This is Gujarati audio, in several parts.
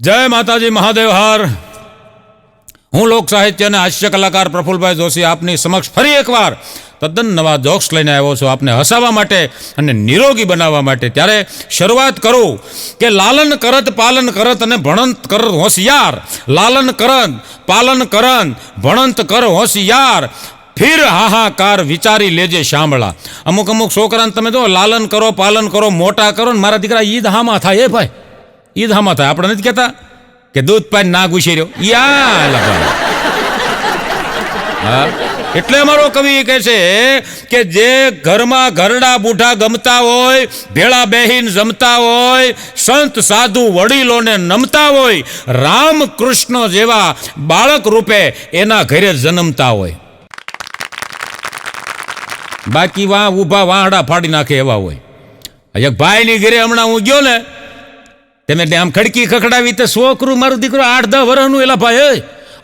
જય માતાજી મહાદેવ હાર. હું લોક સાહિત્ય અને હાસ્ય કલાકાર પ્રફુલભાઈ જોશી આપની સમક્ષ ફરી એકવાર તદ્દન નવા જોક્સ લઈને આવ્યો છું, આપને હસાવવા માટે અને નિરોગી બનાવવા માટે. ત્યારે શરૂઆત કરું કે લાલન કરત પાલન કરત અને ભણંત કર હોશિયાર. લાલન કરત પાલન કરત ભણંત કર હોશિયાર, ફિર હાહાકાર વિચારી લેજે શાંભળા. અમુક છોકરાને તમે જો લાલન કરો પાલન કરો મોટા કરો ને મારા દીકરા ઈદ હામાં થાય. એ ભાઈ ઈદ હામાં થાય. આપણે નથી કહેતા કે દૂધ પાન ના ઘૂસી રહ્યો હા. એટલે અમારો કવિ કહે છે કે જે ઘરમાં ઘરડા બુઢા ગમતા હોય, ભેળા બેહીન જમતા હોય, સંત સાધુ વડીલોને નમતા હોય, રામકૃષ્ણ જેવા બાળક રૂપે એના ઘરે જન્મતા હોય. બાકી ઊભા વાહડા ફાડી નાખે એવા હોય. એક ભાઈની ઘરે હમણાં હું ગયો ને, તમે આમ ખડકી ખખડાવી તો છોકરું મારું દીકરો 8-10 વર્ષનું. એલા ભાઈ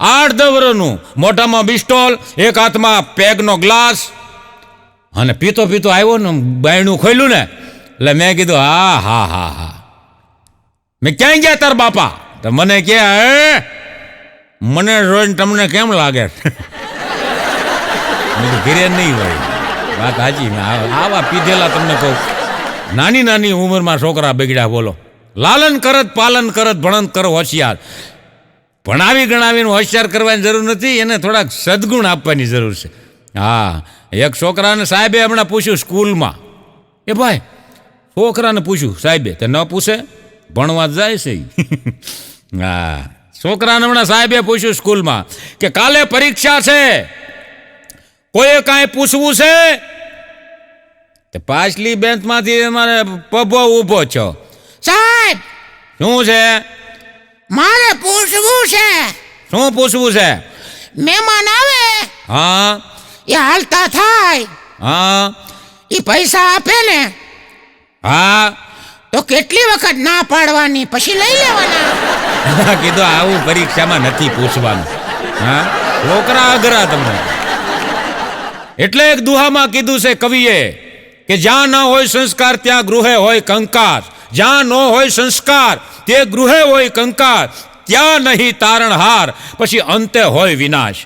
8-10 વર્ષનું, મોઢામાં બિસ્ટોલ, એક હાથમાં પેગનો ગ્લાસ, અને પીતો પીતો આવ્યો ને બાયણું ખોલ્યું ને એટલે મેં કીધું હા. મેં ક્યાં ગયા તાર બાપા? તો મને કે મને જોઈને તમને કેમ લાગે? ઘરે નહીં હોય. વાત સાચી. આવા પીધેલા તમને કહું, નાની ઉંમરમાં છોકરા બગડ્યા. બોલો, લાલન કરત પાલન કરત ભણંત કરો હોશિયાર. ભણાવી ગણાવીને હોશિયાર કરવાની જરૂર નથી, એને થોડાક સદગુણ આપવાની જરૂર છે. હા, એક છોકરાને સાહેબે હમણાં પૂછ્યું સ્કૂલમાં, એ ભાઈ છોકરાને પૂછ્યું સાહેબે, તે ન પૂછે ભણવા જાય છે. હા, છોકરાને હમણાં સાહેબે પૂછ્યું સ્કૂલમાં કે કાલે પરીક્ષા છે, કોઈએ કાંઈ પૂછવું છે? તે પાછલી બેન્ચમાંથી અમારે પભો ઊભો છો. સાહેબ શું છે? મારે પૂછવું છે. શું પૂછવું છે? મહેમાન આવે, હા, એ હાલતા થાય, હા, એ પૈસા આપે ને, હા, તો કેટલી વખત ના પાડવાની, પછી લઈ લેવાના? કીધું આવું પરીક્ષામાં નથી પૂછવાનું. હા, છોકરા અઘરા તમને. એટલે એક દુહામાં કીધું છે કવિએ કે જ્યાં ન હોય સંસ્કાર ત્યાં ગૃહે હોય કંકાર. જ્યાં ન હોય સંસ્કાર તે ગૃહે હોય કંકાર. ત્યાં નહીં તારણહાર, પછી અંતે હોય વિનાશ.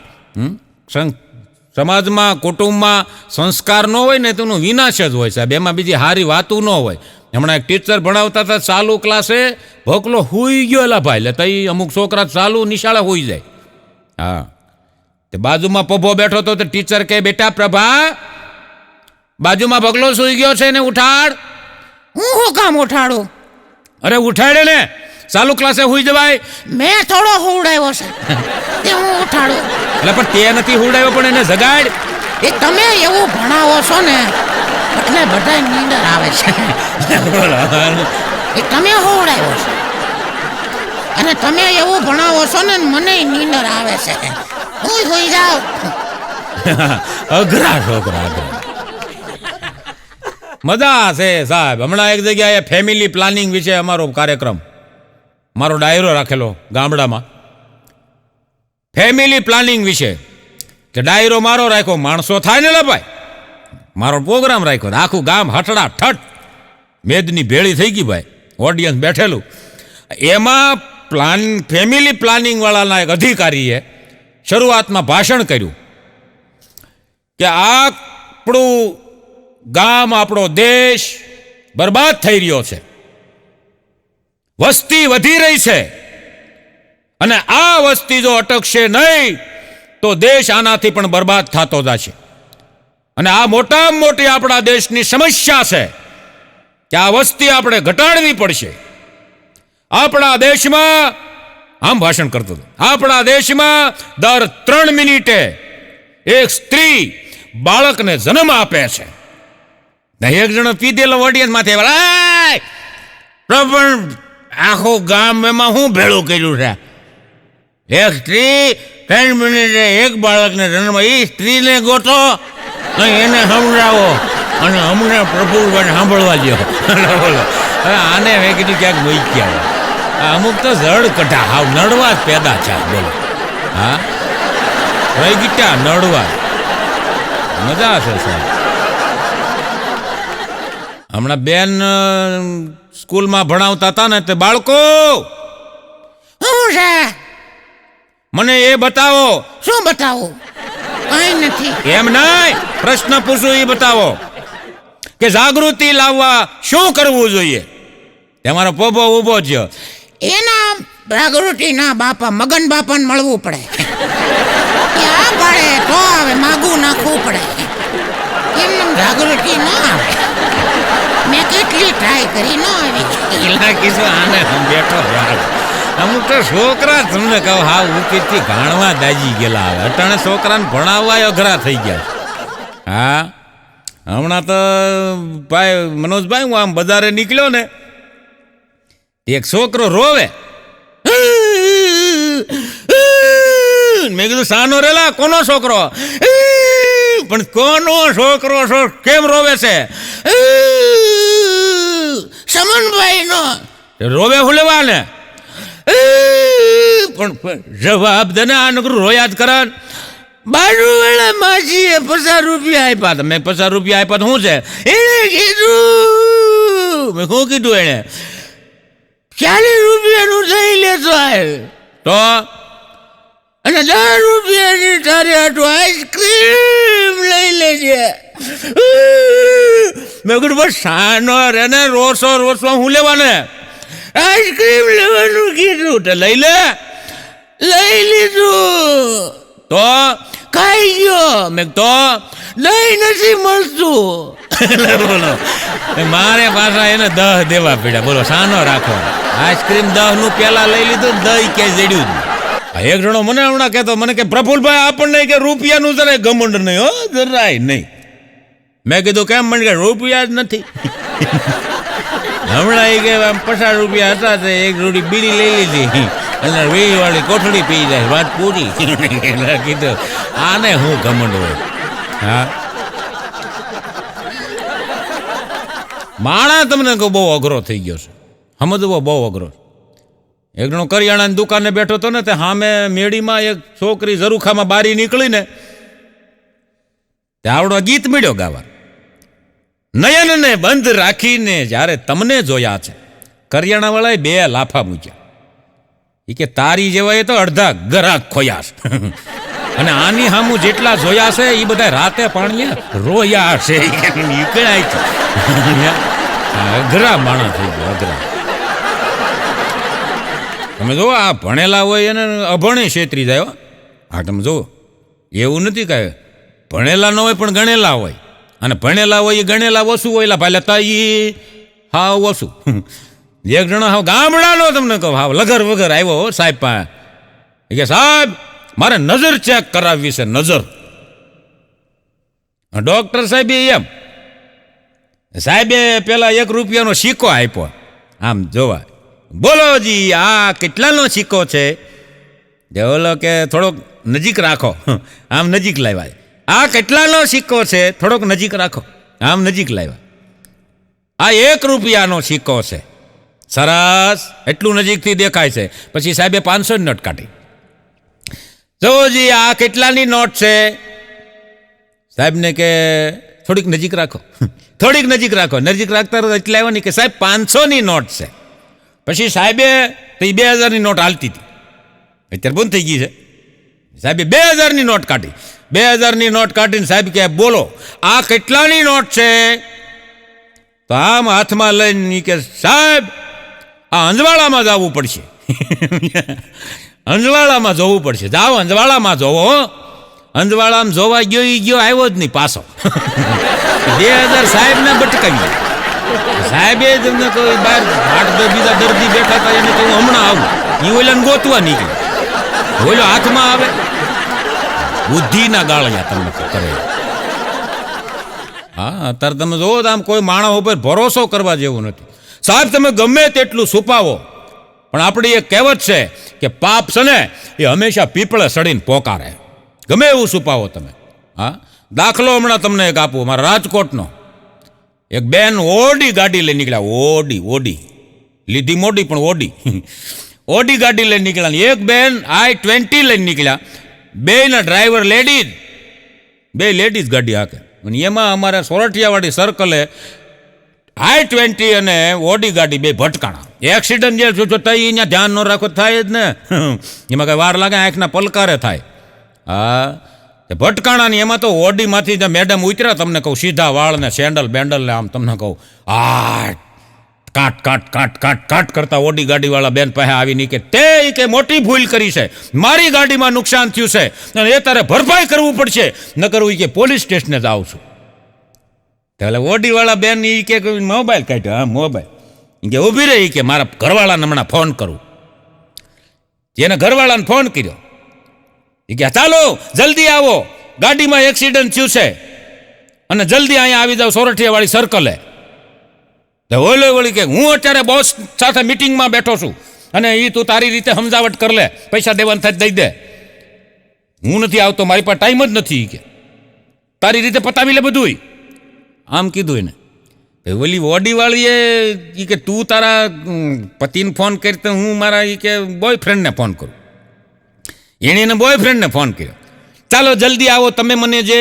સમાજમાં કુટુંબમાં સંસ્કાર ન હોય ને તેનો વિનાશ જ હોય સાહેબ. એમાં બીજી સારી વાતું ન હોય. હમણાં એક ટીચર ભણાવતા હતા ચાલુ ક્લાસે, ભોકલો હુઈ ગયો. એલા ભાઈ, એટલે તઈ અમુક છોકરા ચાલુ નિશાળે હોઈ જાય. હા, તે બાજુમાં પભો બેઠો તો ટીચર કહે, બેટા પ્રભા, બાજુમાં ભગલો સૂઈ ગયો છે ને ઉઠાડ. હું કામ ઉઠાડું? અરે ઉઠાડે ને, ચાલુ ક્લાસે હુઈ જવાય. મેં થોડો હુવડાવ્યો છે તે હું ઉઠાડું. એટલે પણ તે નથી હુવડાવ્યો, પણ એને જગાડ. એ તમે એવું ભણાવો છો ને એટલે બધા નીંદર આવે છે. એ તમે હુવડાવ્યો છો અને તમે એવું ભણાવો છો ને મને નીંદર આવે છે. હું હોઈ જાવ. અઘરા છોકરા, અઘરા. મજા છે સાહેબ. હમણાં એક જગ્યાએ ફેમિલી પ્લાનિંગ વિશે અમારો કાર્યક્રમ, મારો ડાયરો રાખેલો ગામડામાં, ફેમિલી પ્લાનિંગ વિશે. કે ડાયરો મારો રાખ્યો, માણસો થાય ને લે ભાઈ, મારો પ્રોગ્રામ રાખ્યો. આખું ગામ હટડા ઠટ મેદની ભેળી થઈ ગઈ ભાઈ, ઓડિયન્સ બેઠેલું. એમાં ફેમિલી પ્લાનિંગ વાળાના એક અધિકારીએ શરૂઆતમાં ભાષણ કર્યું કે આપણું ગામ, આપણો દેશ બરબાદ થઈ રહ્યો છે, વસ્તી વધી રહી છે, અને આ વસ્તી જો અટકશે નહીં તો દેશ આનાથી પણ બરબાદ થતો જશે. અને આ મોટામાં મોટી આપણા દેશની સમસ્યા છે કે આ વસ્તી આપણે ઘટાડવી પડશે. આપણા દેશમાં, આમ ભાષણ કરતો હતો, આપણા દેશમાં દર 3 મિનિટે એક સ્ત્રી બાળકને જન્મ આપે છે. એક જણો પીધેલો ઓડિયન્સ માથે, પણ આખું ગામ એમાં શું ભેળું કર્યું છે? એક સ્ત્રી 3 મિનિટે એક બાળકને જન્મ, એ સ્ત્રીને ગોતો અને એને સમજાવો અને અમને પ્રભુભાઈને સાંભળવા દો. આને મેં કીધું ક્યાંક મૂક્યા. અમુક તો જડ કઢા, હાવ નડવા જ પેદા છે. બોલો, હા, રહી ગીટા નડવા. મજા છે સાહેબ. હમણાં બેન સ્કૂલમાં ભણાવતા હતા ને તે બાળકો છે? મને એ બતાવો. શું બતાવું? કઈ નથી. એમ નહીં, પ્રશ્ન પૂછું એ બતાવો કે જાગૃતિ લાવવા શું કરવું જોઈએ. તમારો પોપો ઊભો થયો. એના જાગૃતિ ના બાપા મગન બાપાને મળવું પડે. ક્યાં પડે તો હવે માગું નાખવું પડે. એમને જાગૃતિ ન આવે. મેં કેટલી ટ્રાય કરી ન આવી. એલા કીધું આને હું બેઠો યાર. અમુક તો છોકરા તમને કહું હા ઉપરથી ગાણવા દાજી ગયેલા આવે. અટાણે છોકરાને ભણાવવા અઘરા થઈ ગયા. હા હમણાં તો ભાઈ મનોજભાઈ હું આમ બજારે નીકળ્યો ને, એક છોકરો રોવે. મેં કીધું સાનો રેલા કોનો છોકરો? પણ કોનો છોકરો છો કેમ રોવે છે? સમનભાઈ નો. રોવે હું લેવા ને પણ જવાબ દે ને. આ નકરું રોયા જ કરે. બાજુ વેળા માસીએ 50 રૂપિયા આપ્યા. તમે 50 રૂપિયા આપ્યા તો શું છે? એને કીધું. મેં શું કીધું? એને 40 રૂપિયાનું દહીં લેતો આવે તો, અને 10 રૂપિયાની તારે આટલું આઈસ્ક્રીમ લઈ લેજે. મેં કીધું બસ સાનો રે ને રોસો હું લેવાને? આઈસ્ક્રીમ લેવાનું કીધું તો લઈ લે. લઈ લીધું તો ખાઈ ગયો. મેં તો દહીં નથી મળતું. બોલો મારે પાછા એને 10 દેવા પડ્યા. બોલો સાનો રાખો? આઈસ્ક્રીમ 10 નું પેલા લઈ લીધું, દહીં ક્યાંય જડ્યું જ. એક જણો મને હમણાં કહેતો, મને કે પ્રફુલભાઈ આપણને કે રૂપિયાનું જરાય ઘમંડ નહીં હો, જરાય નહીં. મેં કીધું કેમ? મને કે રૂપિયા જ નથી. હમણાં એ કે 50 રૂપિયા હતા તે એક જોડી બીડી લઈ લીધી અને 20 વાળી કોઠડી પી જાય, વાત પૂરી. કીધું આને હું ઘમંડ હોય. હા માણા તમને કહું બહુ અઘરો થઈ ગયો છે. સમજવો બહુ અઘરો. એક જણો કરિયાણાની દુકાને બેઠો હતો ને, તે સામે મેળીમાં એક છોકરી ઝરૂખામાં બારી નીકળીને તે આવડો ગીત મળ્યો ગાવા. નયનને બંધ રાખીને જ્યારે તમને જોયા છે. કરિયાણાવાળાએ 2 લાફા મૂક્યા. એ કે તારી જેવા એ તો અડધા ગરાક ખોયા છે. અને આની સામું જેટલા જોયા છે એ બધા રાતે પાણીએ રોયા છે. નીકળાય છે. અઘરા માણસ થઈ ગયો, અઘરા. તમે જુઓ આ ભણેલા હોય એને અભણે છેતરી જાય. હા તમે જુઓ એવું નથી કાંઈ. ભણેલા ન હોય પણ ગણેલા હોય, અને ભણેલા હોય એ ગણેલા ઓછું હોય. ભાઈ લેતા એ હાવ ઓછું. એક જણો હાવ ગામડાનો તમને કહું હાવ લગર વગર આવ્યો સાહેબ પાસે. કે સાહેબ મારે નજર ચેક કરાવવી છે, નજર. ડોક્ટર સાહેબે એમ સાહેબે પેલા 1 રૂપિયાનો સિક્કો આપ્યો. આમ જોવા, બોલો જી આ કેટલાનો સિક્કો છે? બોલો કે થોડોક નજીક રાખો. આમ નજીક લાવ્યા. આ કેટલાનો સિક્કો છે? થોડોક નજીક રાખો. આમ નજીક લાવ્યા. આ 1 રૂપિયાનો સિક્કો છે. સરસ, એટલું નજીકથી દેખાય છે. પછી સાહેબે 500ની નોટ કાઢી. જોજી આ કેટલાની નોટ છે? સાહેબને કે થોડીક નજીક રાખો. થોડીક નજીક રાખો. નજીક રાખતા એટલે આવ્યો નહીં કે સાહેબ 500ની નોટ છે. પછી સાહેબે તો 2000ની નોટ હાલતી હતી, અત્યારે બંધ થઈ ગઈ છે. સાહેબે 2000ની નોટ કાઢી. 2000ની નોટ કાઢીને સાહેબ કે બોલો આ કેટલાની નોટ છે? તો આમ હાથમાં લઈને કે સાહેબ આ અંજવાળામાં જવું પડશે. અંજવાળામાં જોવું પડશે. જાઓ અંજવાળામાં જોવો. અંજવાળામાં જોવા ગયો એ ગયો, આવ્યો જ નહીં પાછો. 2000 સાહેબને બટકાવી. સાહેબે તમને કોઈ બહાર 8-10 બીજા દર્દી બેઠા હતા એને કહું હમણાં આવું. એ ઓલાને ગોતવા નીકળ્યો. ઓલો હાથમાં આવે. બુદ્ધિના ગાળિયા તમને કરે. હા અત્યારે તમે જોવો તો આમ કોઈ માણસ ઉપર ભરોસો કરવા જેવું નથી. સાહેબ તમે ગમે તેટલું છુપાવો પણ આપણી એક કહેવત છે કે પાપ છે ને એ હંમેશા પીપળે સડીને પોકારે. ગમે એવું છુપાવો તમે. હા દાખલો હમણાં તમને એક આપું. મારા રાજકોટનો એક બેન ઓડી ગાડી લઈ નીકળ્યા. ઓડી લીધી મોડી પણ ઓડી ગાડી લઈને નીકળ્યા. એક બેન i20 લઈને નીકળ્યા. 2ના ડ્રાઈવર લેડીઝ. 2 લેડીઝ ગાડી હાકે. અને એમાં અમારા સોરઠિયાવાડી સર્કલે i20 અને ઓડી ગાડી બે ભટકાણા. એક્સિડન્ટ જે જો થાય અહીંયા ધ્યાન ન રાખો થાય જ ને. એમાં કઈ વાર લાગે, આંખના પલકારે થાય. હા, ભટકાણાની એમાં તો ઓડીમાંથી જે મેડમ ઉતર્યા, તમને કહું, સીધા વાળ ને સેન્ડલ બેન્ડલ ને આમ તમને કહું, કાટ કાટ કાટ કાટ કાટ કરતા ઓડી ગાડીવાળા બેન પાસે આવીને કે તે કે મોટી ભૂલ કરી છે, મારી ગાડીમાં નુકસાન થયું છે અને એ તારે ભરપાઈ કરવું પડશે, ન કરવું કે પોલીસ સ્ટેશને જ આવશું. એટલે ઓડીવાળા બેન એ કે મોબાઈલ કાઢ્યો. હા, મોબાઈલ કે ઊભી રહી કે મારા ઘરવાળાને હમણાં ફોન કરું. એને ઘરવાળાને ફોન કર્યો. એ કે ચાલો જલ્દી આવો, ગાડીમાં એક્સિડન્ટ થયું છે અને જલ્દી અહીંયા આવી જાવ સોરઠિયાવાળી સર્કલે. ઓલો વળી કે હું અત્યારે બોસ સાથે મિટિંગમાં બેઠો છું અને એ તું તારી રીતે સમજાવટ કર લે, પૈસા દેવાના થાય દઈ દે, હું નથી આવતો, મારી પાસે ટાઈમ જ નથી કે તારી રીતે પતાવી લે બધું. આમ કીધું એને. ઓલી ઓડીવાળીએ એ કે તું તારા પતિને ફોન કરી તો હું મારા એ કે બોયફ્રેન્ડને ફોન કરું. એણે એને બોયફ્રેન્ડને ફોન કર્યો. ચાલો જલ્દી આવો, તમે મને જે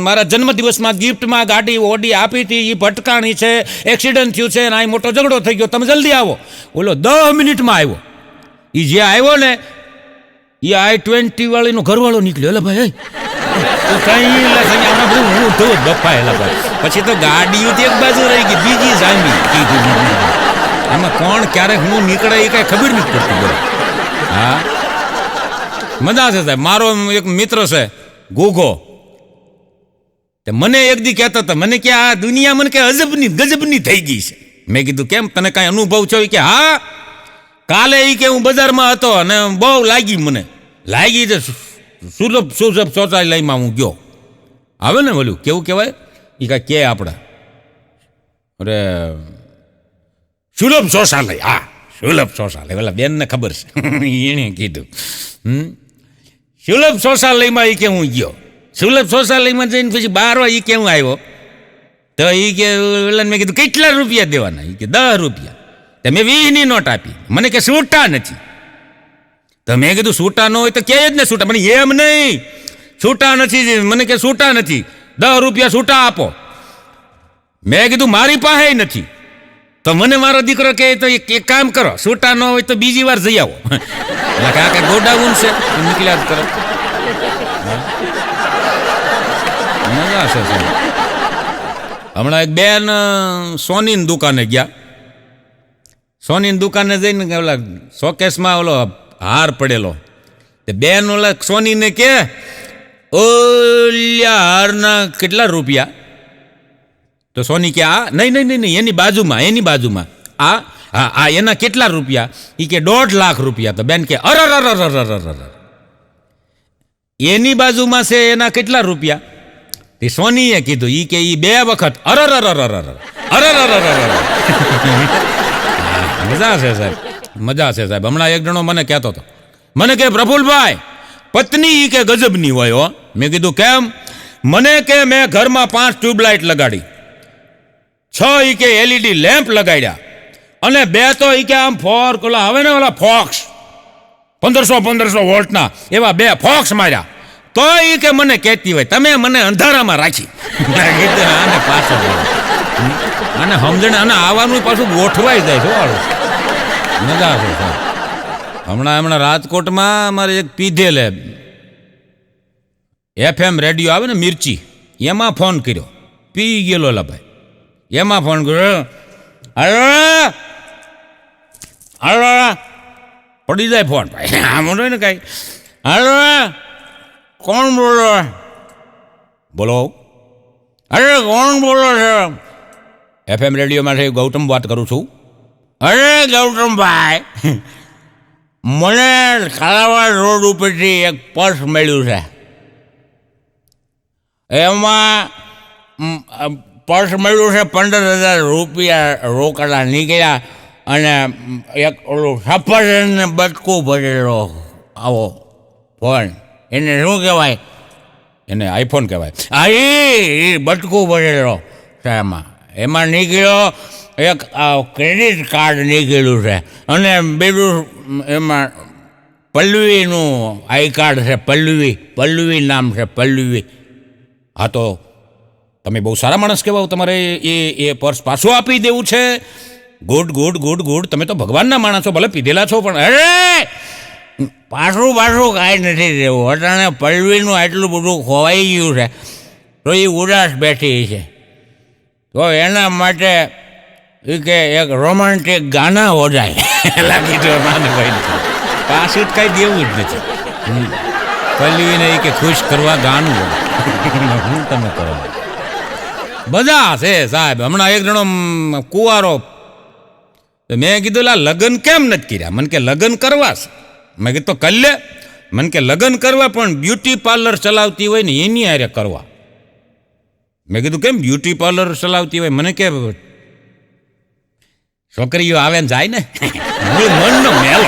મારા જન્મદિવસમાં ગિફ્ટમાં ગાડી ઓડી આપી હતી એ ભટકાણી છે, એક્સિડન્ટ થયું છે અને આ મોટો ઝઘડો થઈ ગયો, તમે જલ્દી આવો. ઓલો 10 મિનિટમાં આવ્યો. એ જે આવ્યો ને એ i20 વાળીનો ઘરવાળો નીકળ્યો. એટલે ભાઈ હું તો બફાયેલા ભાઈ. પછી તો ગાડીઓ એક બાજુ રહી ગઈ, બીજી જામી કીધું. એમાં કોણ ક્યારેક હું નીકળે એ કાંઈ ખબર નથી પડતી. હા, મજા છે સાહેબ. મારો એક મિત્ર છે ગોગો, તે મને એક દી કહેતો હતો, મને કે આ દુનિયા મને કે અજબની ગજબની થઈ ગઈ છે. મેં કીધું કેમ, તને કાંઈ અનુભવ છો? કે હા, કાલે એ કે હું બજારમાં હતો અને બહુ મને લાગી છે સુલભ શૌચાલયમાં હું ગયો. આવે ને બોલું કેવું કહેવાય એ કાંઈ કે આપણે અરે સુલભ શૌચાલય. હા, સુલભ શૌચાલય. ઓલા બેનને ખબર છે, એણે કીધું. સુલભ શૌચાલયમાં એ કે હું ગયો. સુલભ શૌચાલયમાં જઈને પછી બહાર એ કે હું આવ્યો તો એ કે મેં કીધું કેટલા રૂપિયા દેવાના? એ કે 10 રૂપિયા. તો મેં 20ની નોટ આપી. મને કે છૂટા નથી. તો મેં કીધું છૂટા ન હોય તો કે જ ને છૂટા. મને એમ નહીં, છૂટા નથી. મને કે છૂટા નથી, 10 રૂપિયા છૂટા આપો. મેં કીધું મારી પાસે નથી. તો મને મારો દીકરો કહે તો એક કામ કરો, છૂટા ન હોય તો બીજી વાર જઈ આવો. કાંઈ ગોડાઉન છે નીકળ્યા જ કરો. મજા છે. હમણાં એક બેન સોનીની દુકાને ગયા. સોનીની દુકાને જઈને ઓલા શોકેસમાં ઓલો હાર પડેલો. તે બેન ઓલા સોનીને કે ઓલ્યા હારના કેટલા રૂપિયા? તો સોની કે આ નહીં એની બાજુમાં આ હા એના કેટલા રૂપિયા? એ કે 1.5 લાખ રૂપિયા. તો બેન કે અર એની બાજુમાં છે એના કેટલા રૂપિયા? તે સોનીએ કીધું એ કે એ 2 વખત અર મજા છે સાહેબ, મજા છે સાહેબ. હમણાં એક જણો મને કહેતો હતો, મને કે પ્રફુલભાઈ પત્ની ઈ કે ગજબની હોય હો. મેં કીધું કેમ? મને કે મેં ઘરમાં 5 ટ્યુબલાઇટ લગાડી, 6 ઈ કે LED લેમ્પ લગાડ્યા અને 2 તો ઈ કે આમ ઓલા આવે ને ઓલા ફોક્સ 1500 વોલ્ટના એવા 2 ફોક્સ માર્યા. તો ઈ કે મને કહેતી હોય તમે મને અંધારામાં રાખી. આને પાછળ આને સમજણ આને આવવાનું પાછું ગોઠવાઈ જાય છે. મજા છે સાહેબ. હમણાં રાજકોટમાં અમારે એક પીધેલે FM રેડિયો આવે ને મિર્ચી, એમાં ફોન કર્યો. પી ગયેલો લા ભાઈ. એમાં ફોન કર્યો, હાલો પડી જાય ફોન ભાઈ. આમ હોય ને કાંઈ. હાલો કોણ બોલો? બોલો. અરે કોણ બોલો છે? FM રેડિયોમાંથી ગૌતમ વાત કરું છું. અરે ગૌતમભાઈ, મને કાલાવાડ રોડ ઉપરથી એક પર્સ મળ્યું છે. એમાં પર્સ મળ્યું છે, 15,000 રૂપિયા રોકડા નીકળ્યા અને એક ઓલું સફરજન બટકું ભરેલો આવો ફોન. એને શું કહેવાય? એને આઈફોન કહેવાય. હા, એ બટકું ભરેલો છે. એમાં નીકળ્યો એક ક્રેડિટ કાર્ડ નીકળ્યું છે અને બીજું એમાં પલ્લવીનું આઈ કાર્ડ છે. પલ્લવી નામ છે, પલ્લવી. હા, તો તમે બહુ સારા માણસ કહેવાઓ, તમારે એ પર્સ પાછું આપી દેવું છે. ગુડ ગુડ ગુડ ગુડ, તમે તો ભગવાનના માણસ છો, ભલે પીધેલા છો, પણ અરે પાછું કાંઈ નથી રહેવું. અટાણે પલવીનું આટલું બધું ખોવાઈ ગયું છે તો એ ઉદાસ બેઠી છે, તો એના માટે એ કે એક રોમાન્ટિક ગાના હો જાય લાગી તો માને ભાઈ પાછું જ કાંઈ દેવું જ નથી. પલવીને એ કે ખુશ કરવા ગાનું હું તમે કરો બધા છે સાહેબ. હમણાં એક જણો કુંવારો, મેં કીધું લા લગ્ન કેમ નથી કર્યા? મને કે લગ્ન કરવા છે. મેં કીધું તો કલ્લે. મને કે લગ્ન કરવા પણ બ્યુટી પાર્લર ચલાવતી હોય ને એની હારે કરવા. મેં કીધું કેમ બ્યુટી પાર્લર ચલાવતી હોય? મને કે છોકરીઓ આવે ને જાય ને મનનો મેલો.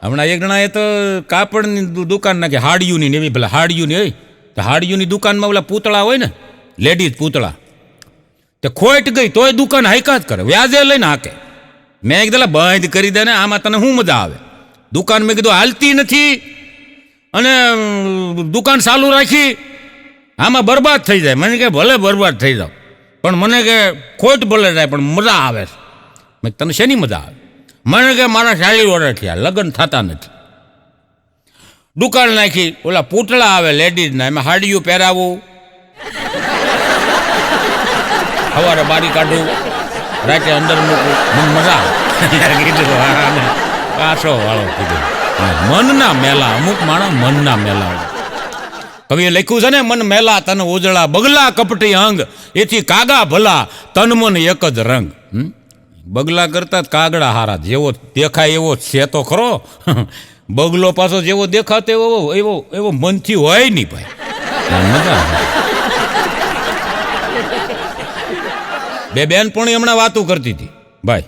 હમણાં એક જણાએ તો કાપડની દુકાન નાખી, હાડિયુની ને એવી, પેલા હાડિયુની હોય તો હાડિયુની દુકાનમાં ઓલા પૂતળા હોય ને, લેડીઝ પૂતળા, તે ખોટ ગઈ તોય દુકાન હાઈકા જ કરે, વ્યાજે લઈને હાકે. મેં કીધું બંધ કરી દે ને, આમાં તને શું મજા આવે? દુકાન મેં કીધું હાલતી નથી અને દુકાન ચાલુ રાખી, આમાં બરબાદ થઈ જાય. મને કે ભલે બરબાદ થઈ જાવ, પણ મને કે ખોટ ભલે જાય પણ મજા આવે. મેં તને શેની મજા આવે? મને કે મારા 40 વર્ષ થયા, લગ્ન થતા નથી. દુકાન નાખી, ઓલા પૂતળા આવે લેડીઝના, એમાં હાડિયું પહેરાવું, સવારે બારી કાઢું, રાતે અંદર મૂકું, મને મજા આવે. કીધું પાછો વાળો કીધું મનના મેલા, અમુક માણસ મનના મેલા. કવિએ લખ્યું છે ને, મન મેલા તન ઉજળા, બગલા કપટી અંગ, એથી કાગા ભલા, તન મન એક જ રંગ. બગલા કરતા કાગડા હારા, જેવો દેખાય એવો છે તો ખરો. બગલો પાછો જેવો દેખાતો એવો મનથી હોય નહીં ભાઈ. મજા આવે. બે બેનપણી હમણાં વાતું કરતી હતી ભાઈ,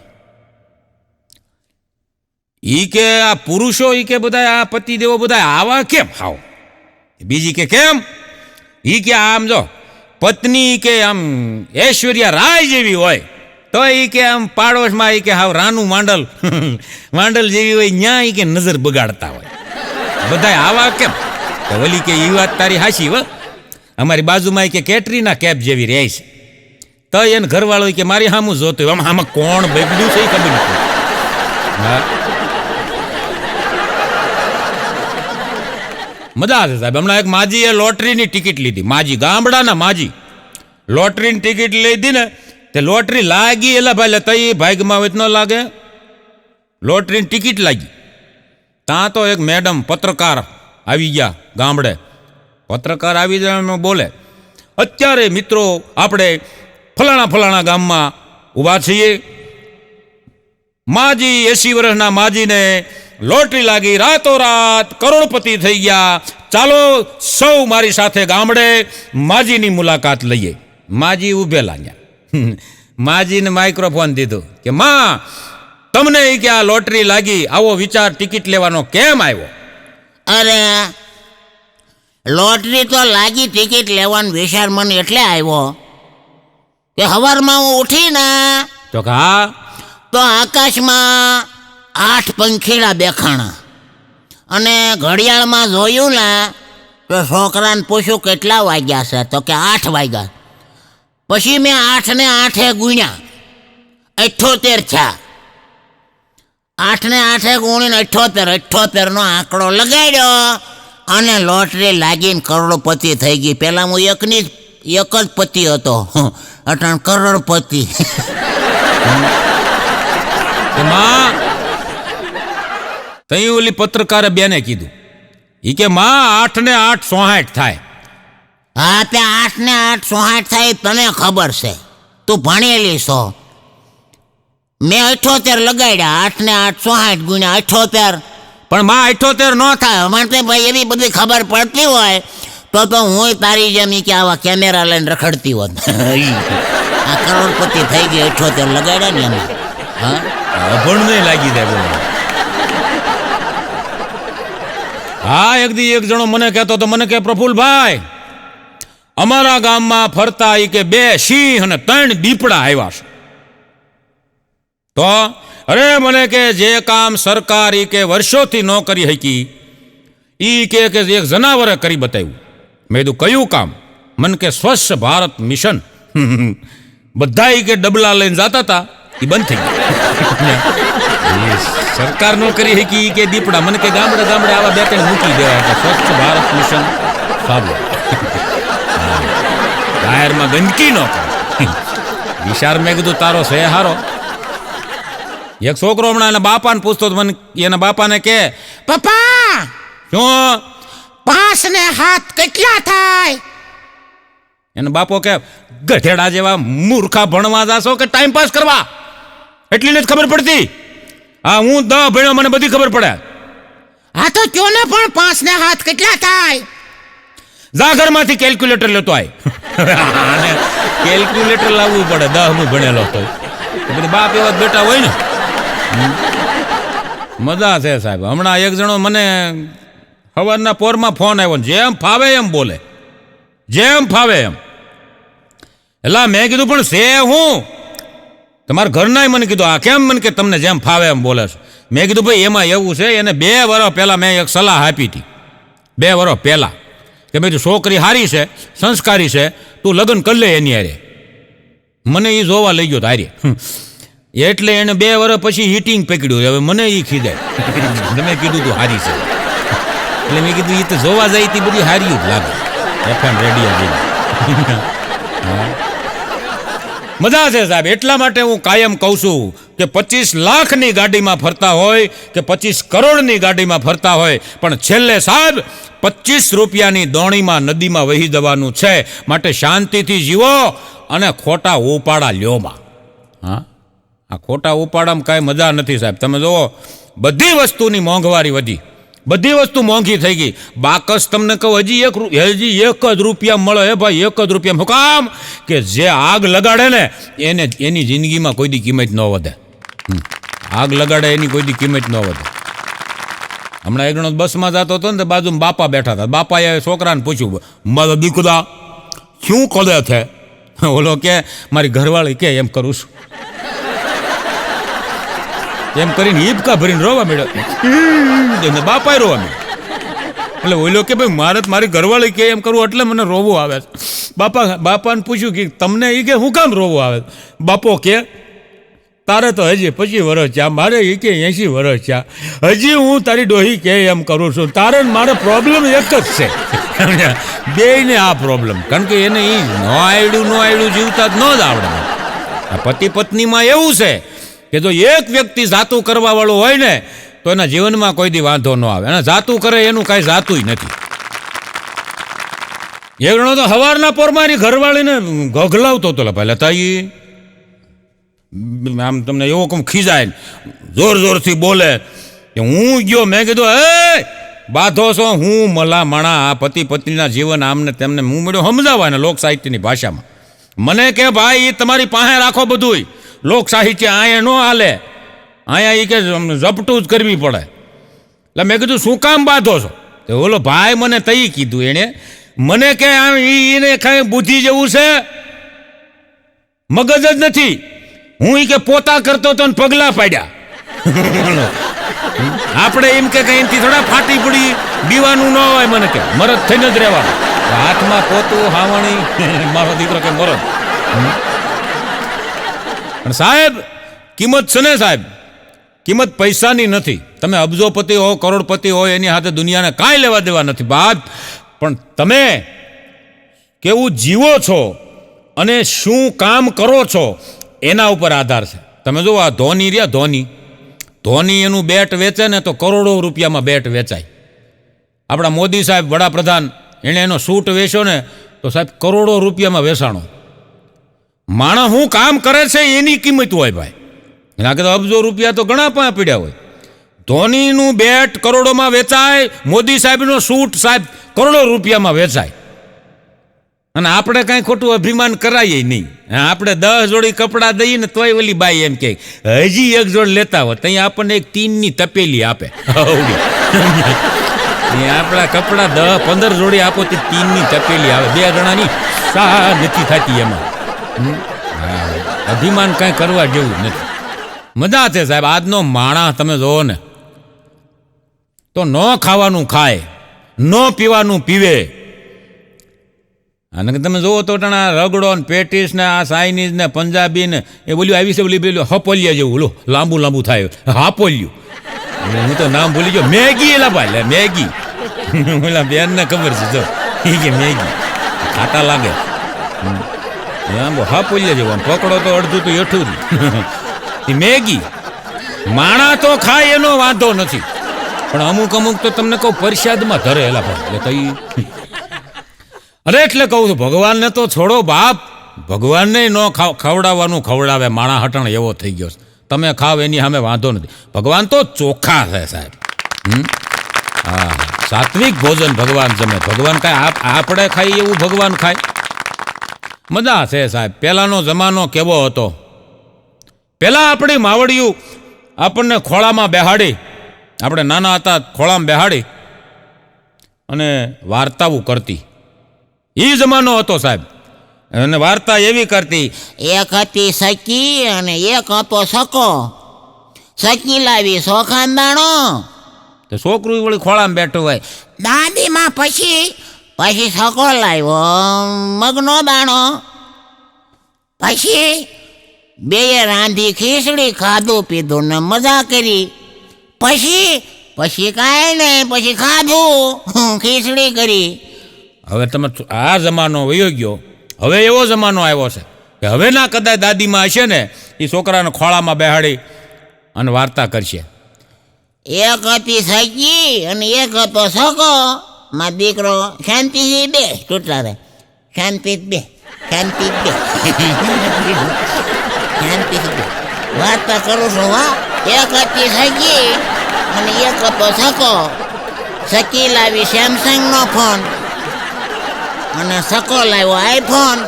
ઈ કે આ પુરુષો ઈ કે બધા આ પતિદેવો બધા આવા કેમ હાવ? બીજી કે કેમ? ઈ કે આમ જો પત્ની કે આમ ઐશ્વર્યા રાય જેવી હોય તો ઈ કે આમ પાડોશમાં ઈ કે હાવ રાનું માંડલ જેવી હોય, ન્યા ઈ કે નજર બગાડતા હોય. બધા આવા કેમ? તો વલી કે ઈ વાત તારી હાચી હો. અમારી બાજુમાં ઈ કે કેટરીના કેફ જેવી રહે છે, તો એને ઘરવાળો કે મારી સામું જોતું હોય, આમાં કોણ બગડ્યું છે એ ખબર નથી. હા મજા આવે સાહેબ. હમણાં એક માજીએ લોટરીની ટિકિટ લીધી, માજી ગામડાના માજી લોટરીની ટિકિટ લીધી ને, તે લોટરી લાગી એલા ભાઈ લેતા એ ભાગમાં હોય ન લાગે, લોટરીની ટિકિટ લાગી. ત્યાં તો એક મેડમ પત્રકાર આવી ગયા ગામડે. પત્રકાર આવી જાય બોલે, અત્યારે મિત્રો આપણે ફલાણા ગામમાં ઊભા છીએ, માજી 80 વર્ષના માજીને લોટરી લાગી, રાતોરાત કરોડપતિ થઈ ગયા, ચાલો સૌ મારી સાથે ગામડે માજીની મુલાકાત લઈએ. માજી ઉભેલા ત્યાં. માજીને માઇક્રોફોન દીધું કે માં તમને એ કે આ લોટરી લાગી, આવો વિચાર ટિકિટ લેવાનો કેમ આવ્યો? અરે લોટરી તો લાગી, ટિકિટ લેવાનો વિચાર મને એટલે આવ્યો કે સવારમાં હું ઉઠીને તો હા, તો આકાશમાં 8 પંખીડા દેખાણા, અને ઘડિયાળમાં જોયું ને તો છોકરાને પૂછ્યું કેટલા વાગ્યા છે, તો કે 8 વાગ્યા. પછી મેં 8 ને 8 ગુણ્યા, 78 થયા. 8 ને 8 ગુણીને 78 નો આંકડો લગાડ્યો અને લોટરી લાગીને કરોડપતિ થઈ ગઈ. પેલા હું એક જ પતિ હતો, અટાણ કરોડપતિ. તઈ ઓલી પત્રકારે બેને કીધું, ઈ કે માં 8 ને 8 64 થાય. હા, તે 8 ને 8 64 થાય તને ખબર છે, તું ભણેલી છો. મેં 78 લગાડ્યા, 8 ને 8 64 ગુણ્યા 78. પણ માં 78 ન થાય. માટે ભાઈ એવી બધી ખબર પડતી હોય તો હું તારી જેમ કે આવા કેમેરા લઈને રખડતી હોત. આ કરોડપતિ થઈ ગઈ, 78 લગાડ્યા ને એમાં. હા, અભણ નહીં લાગી જાય બોલો. હા, એક જણો મને કહેતો તો, મને કે પ્રફુલભાઈ અમારા ગામમાં ફરતા ઈ કે 2 સિંહ અને 3 દીપડા આવ્યા છે. તો અરે મને કે જે કામ સરકાર ઈ કે વર્ષોથી ન કરી શકી ઈ કે એક જનાવરે કરી બતાવ્યું. મેં કીધું કયું કામ? મને કે સ્વચ્છ ભારત મિશન. બધા ઈ કે ડબલા લઈને જતા હતા એ બંધ થઈ ગયા. સરકાર નો કરી શકી ઈ કે દીપડા. મને કે ગામડે ગામડે આવા બે ત્રણ મૂકી દેવા એટલે સ્વચ્છ ભારત મિશન સારું. જાહેરમાં ગંદકી ન કરે. વિચાર મેં કીધું તારો છે હારો. એક છોકરો હમણાં એના બાપાને પૂછતો તો મને એના બાપાને કે પપ્પા શું 5 ને 7 કેટલા થાય? એનો બાપો કે ગધેડા જેવા મૂર્ખા ભણવા જાશો કે ટાઈમ પાસ કરવા? એટલી જ ખબર પડતી. હા હું 10 ભણ્યો મને બધી ખબર પડે. હા તો કયો ને પણ 5 ને 7 કેટલા થાય? જા ઘરમાંથી કેલ્ક્યુલેટર લેતો આય. કેલ્ક્યુલેટર લાવવું પડે 10 હું ભણેલો તો બધી બાપ એવા જ બેટા હોય ને. મજા છે સાહેબ. હમણાં એક જણો મને સવારના પોરમાં ફોન આવ્યો જેમ ફાવે એમ બોલે જેમ ફાવે એમ. એટલે મેં કીધું પણ છે હું તમારા ઘરના મને કીધું આ કેમ? મને કે તમને જેમ ફાવે એમ બોલે છે. મેં કીધું ભાઈ એમાં એવું છે એને 2 વર્ષ પહેલાં મેં એક સલાહ આપી હતી 2 વર્ષ પહેલાં કે ભાઈ છોકરી સારી છે સંસ્કારી છે તું લગ્ન કરી લે એની હારે. મને એ જોવા લઈ ગયો હારે એટલે એને 2 વર્ષ પછી હીટિંગ પકડ્યું. હવે મને એ ખીજાય. તમે કીધું તું હારી છે એટલે મેં કીધું એ તો જોવા જાય તે બધી હારી જ લાગે. એફએમ રેડિયો જેવી મજા છે સાહેબ. એટલા માટે હું કાયમ કહું છું કે 25 લાખની ગાડીમાં ફરતા હોય કે 25 કરોડની ગાડીમાં ફરતા હોય પણ છેલ્લે સાહેબ 25 રૂપિયાની દોણીમાં નદીમાં વહી જવાનું છે. માટે શાંતિથી જીવો અને ખોટા ઉપાડા લ્યોમાં. હા આ ખોટા ઉપાડામાં કાંઈ મજા નથી સાહેબ. તમે જુઓ બધી વસ્તુની મોંઘવારી વધી. બધી વસ્તુ મોંઘી થઈ ગઈ. બાકસ તમને કહું હજી એક જ રૂપિયા મળે. હે ભાઈ 1 જ રૂપિયા. શું કામ? કે જે આગ લગાડે ને એને એની જિંદગીમાં કોઈ દી કિંમત ન વધે. આગ લગાડે એની કોઈ દી કિંમત ન વધે. હમણાં એક જણો બસમાં જતો હતો ને બાજુમાં બાપા બેઠા હતા. બાપાએ છોકરાને પૂછ્યું મારા દીકરા શું કરે છે? ઓલો કે મારી ઘરવાળી કે એમ કરું છું. એમ કરીને હિપકા ભરીને રોવા મળ્યો. બાપાએ રોવા મળ્યો. એટલે ઓલો કે ભાઈ મારી ઘરવાળી કે એમ કરવું એટલે મને રોવું આવે છે. બાપાને પૂછ્યું કે તમને એ કે હું કામ રોવું આવે? બાપો કે તારે તો હજી 25 વર્ષ છે મારે એ કે 80 વર્ષ છે. હજી હું તારી ડોહી કે એમ કરું છું. તારે મારે પ્રોબ્લેમ એક જ છે. બેયને આ પ્રોબ્લેમ. કારણ કે એને એ ન આવડ્યું જીવતા જ ન જ આવડે. આ પતિ પત્નીમાં એવું છે કે જો એક વ્યક્તિ જાતું કરવા વાળું હોય ને તો એના જીવનમાં કોઈ દી વાંધો ન આવે. અને જાતું કરે એનું કાંઈ જાતુંય નથી. એક જણો તો સવારના પોરમાં એની ઘરવાળીને ગગલાવતો હતો. પહેલાં તાઈ આમ તમને એવો કમ ખીજાય જોર જોરથી બોલે કે હું ગયો. મેં કીધું એ બાધો છો હું મલા માણા આ પતિ પત્નીના જીવન આમને તેમને હું મળ્યો સમજાવવા ને લોક સાહિત્યની ભાષામાં. મને કે ભાઈ એ તમારી પાસે રાખો બધુંય. લોક સાહિત્ય અહીંયા ન હાલે. અહીંયા એ કે ઝપટું જ કરવી પડે. એટલે મેં કીધું શું કામ બાંધો છો? તો ઓલો ભાઈ મને તઈ કીધું એણે. મને કે એને કાંઈ બુદ્ધિ જેવું છે મગજ જ નથી. હું એ કે પોતા કરતો તો ને પગલા પાડ્યા. આપણે એમ કે કઈ એમથી થોડા ફાટી પડી દીવાનું ન હોય. મને કે મરદ થઈને જ રહેવાનું. હાથમાં પોતું હાવણી મારો દીકરો કે મરદ. પણ સાહેબ કિંમત છે ને સાહેબ કિંમત પૈસાની નથી. તમે અબજોપતિ હો કરોડપતિ હો એની સાથે દુનિયાને કાંઈ લેવા દેવા નથી બાદ. પણ તમે કેવું જીવો છો અને શું કામ કરો છો એના ઉપર આધાર છે. તમે જુઓ આ ધોની રહ્યા ધોની એનું બેટ વેચે ને તો કરોડો રૂપિયામાં બેટ વેચાય. આપણા મોદી સાહેબ વડાપ્રધાન એણે એનો સૂટ વેચ્યો ને તો સાહેબ કરોડો રૂપિયામાં વેચાણો. માણસ શું કામ કરે છે એની કિંમત હોય ભાઈ. એના કીધું અબજો રૂપિયા તો ઘણા પાસે પડ્યા હોય. ધોનીનું બેટ કરોડોમાં વેચાય. મોદી સાહેબનો સૂટ સાહેબ કરોડો રૂપિયામાં વેચાય. અને આપણે કાંઈ ખોટું અભિમાન કરાઈએ નહીં. આપણે 10 જોડી કપડાં દઈએ ને તોય ઓલી બાઈ એમ કે હજી 1 જોડ લેતા હોત ત્યાં આપણને એક ટીનની તપેલી આપે. આપણા કપડાં 10-15 જોડી આપો તે ટીનની તપેલી આવે. 2 જણાની સા નથી થતી એમાં. અભિમાન કાંઈ કરવા જેવું નથી. મજા છે સાહેબ. આજનો માણસ તમે જોવો ને તો ન ખાવાનું ખાય, ન પીવાનું પીવે. અને તમે જોવો તો રગડો ને પેટીસ ને આ ચાઇનીઝ ને પંજાબી ને એ બોલ્યું આવી છે, બોલી હપોલિયા જેવું લો લાંબુ લાંબુ થાય હાપોલિયું. હું તો નામ ભૂલી ગયો. મેગી એલા ભાઈ મેગી. ઓલા બેન ને ખબર છે જો એ કે મેગી ખાટા લાગે. હાપોલિયા જેવું પકડો તો અડધું તો એઠું જ. મેગી માણા તો ખાય એનો વાંધો નથી, પણ અમુક અમુક તો તમને કહું પરસાદમાં ધરે એલા ભાઈ. એટલે અરે એટલે કહું છું ભગવાનને તો છોડો બાપ, ભગવાનને ન ખવડાવવાનું ખવડાવે. માણા હટણ એવો થઈ ગયો છે. તમે ખાવ એની સામે વાંધો નથી. ભગવાન તો ચોખ્ખા છે સાહેબ. હા, સાત્વિક ભોજન ભગવાન જમે. ભગવાન કાંઈ આપણે ખાઈ એવું ભગવાન ખાય? મજા છે સાહેબ. પહેલાંનો જમાનો કેવો હતો. પહેલાં આપણી માવડિયું આપણને ખોળામાં બેહાડી, આપણે નાના હતા ખોળામાં બેહાડી અને વાર્તાઓ કરતી. એ જમાનો હતો સાહેબ. અને વાર્તા એવી કરતી, એક હતી સકી અને એક હતો સકો. સકી લાવી સોખાંદાણો. તો છોકરું વળી ખોળામાં બેઠું હોય. દાદીમાં પછી સકો લાવ્યો મગનો દાણો. પછી બેય રાંધી ખીચડી, ખાધું પીધું ને મજા કરી. પછી કાંઈ નહીં, પછી ખાધું ખીચડી કરી. હવે તમે આ જમાનો વયો ગયો. હવે એવો જમાનો આવ્યો છે કે હવે ના કદાચ દાદીમાં હશે ને એ છોકરાને ખોળામાં બેહાડી અને વાર્તા કરશે. એક હતી સકી અને એક હતો સકો. માં દીકરો શાંતિથી બે તૂટલા રહે. શાંતિ બે શાંતિથી બે વાર્તા કરું છું. હા, એક હતી સકી અને એક હતો સકો. સકી લાવી સેમસંગનો ફોન અને સકો લાવ્યો આઈફોન.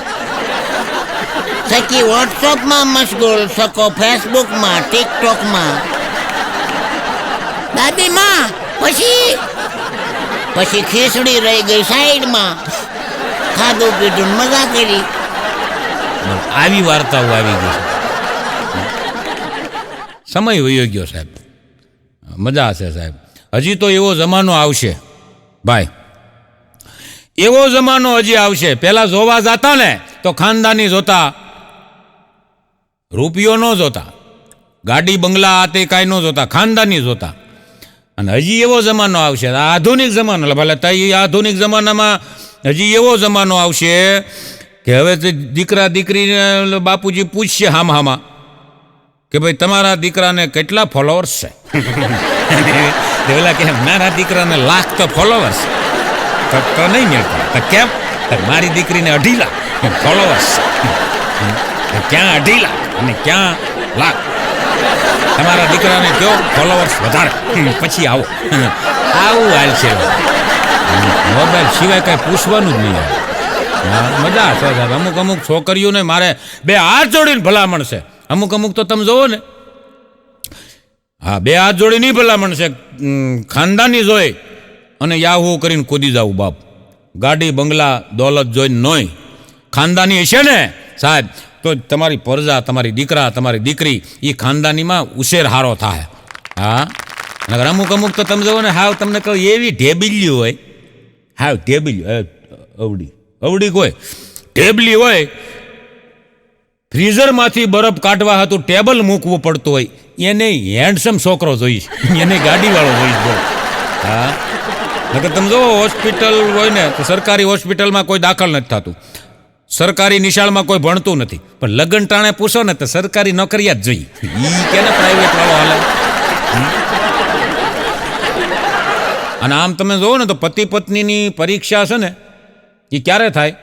સકી વોટ્સઅપમાં મશગુલ, સકો ફેસબુકમાં, ટિકટોકમાં. દાદીમાં પછી ખીચડી રહી ગઈ સાઈડમાં. ખાધું પીધું મજા કરી. આવી વાર્તાઓ આવી ગઈ. સમય વયો ગયો સાહેબ. મજા હશે સાહેબ. હજી તો એવો જમાનો આવશે ભાઈ. એવો જમાનો હજી આવશે. પહેલા જોવા જતા ને તો ખાનદાની જોતા, રૂપિયો ન જોતા, ગાડી બંગલા આ તે કાંઈ ન જોતા, ખાનદાની જોતા. અને હજી એવો જમાનો આવશે આધુનિક જમાનો. ભલે તઈ આધુનિક જમાનામાં હજી એવો જમાનો આવશે કે હવે દીકરા દીકરીને બાપુજી પૂછશે હામાં કે ભાઈ તમારા દીકરાને કેટલા ફોલોવર્સ છે. ઓલા કે મારા દીકરાને લાખ તો ફોલોવર્સ તો નહીં મળતા. તો કેમ? મારી દીકરીને 2.5 લાખ ફોલોવર્સ. ક્યાં 2.5 લાખ અને ક્યાં લાખ? તમારા દીકરાને કયો ફોલોવર્સ વધારે પછી આવો. આવું હાલ છે. મોબાઈલ સિવાય કાંઈ પૂછવાનું જ નહીં. મજા છે સાહેબ. અમુક અમુક છોકરીઓને મારે 2 હાથ જોડીને ભલામણ છે. અમુક તો તમે જોવો ને, હા 2 હાથ જોડી નહીં ભલામણ છે. ખાનદાની જોઈ અને યાહુ કરીને કૂદી જવું બાપ. ગાડી બંગલા દોલત જોઈને નોય. ખાનદાની હશે ને સાહેબ તો તમારી પરજા, તમારી દીકરા, તમારી દીકરી એ ખાનદાનીમાં ઉછેર હારો થાય. હા, અમુક તો તમે જોવો ને હાવ તમને કહું એવી ઢેબિલ્યું હોય. હાવ ઢેબિલ્યું અવડી કોઈ ઢેબલી હોય. ફ્રીઝરમાંથી બરફ કાઢવા હતું ટેબલ મૂકવું પડતું હોય. એને હેન્ડસમ છોકરો જોઈશ, એને ગાડીવાળો જોઈશ બોલ. હા, નકર તમે જોવો હોસ્પિટલ હોય ને તો સરકારી હોસ્પિટલમાં કોઈ દાખલ નથી થતું, સરકારી નિશાળમાં કોઈ ભણતું નથી, પણ લગ્ન ટાણે પૂછો ને તો સરકારી નોકરિયા જ જોઈએ. ઈ કેને પ્રાઇવેટ વાળો હાલે. અને આમ તમે જોવો ને તો પતિ પત્નીની પરીક્ષા છે ને એ ક્યારે થાય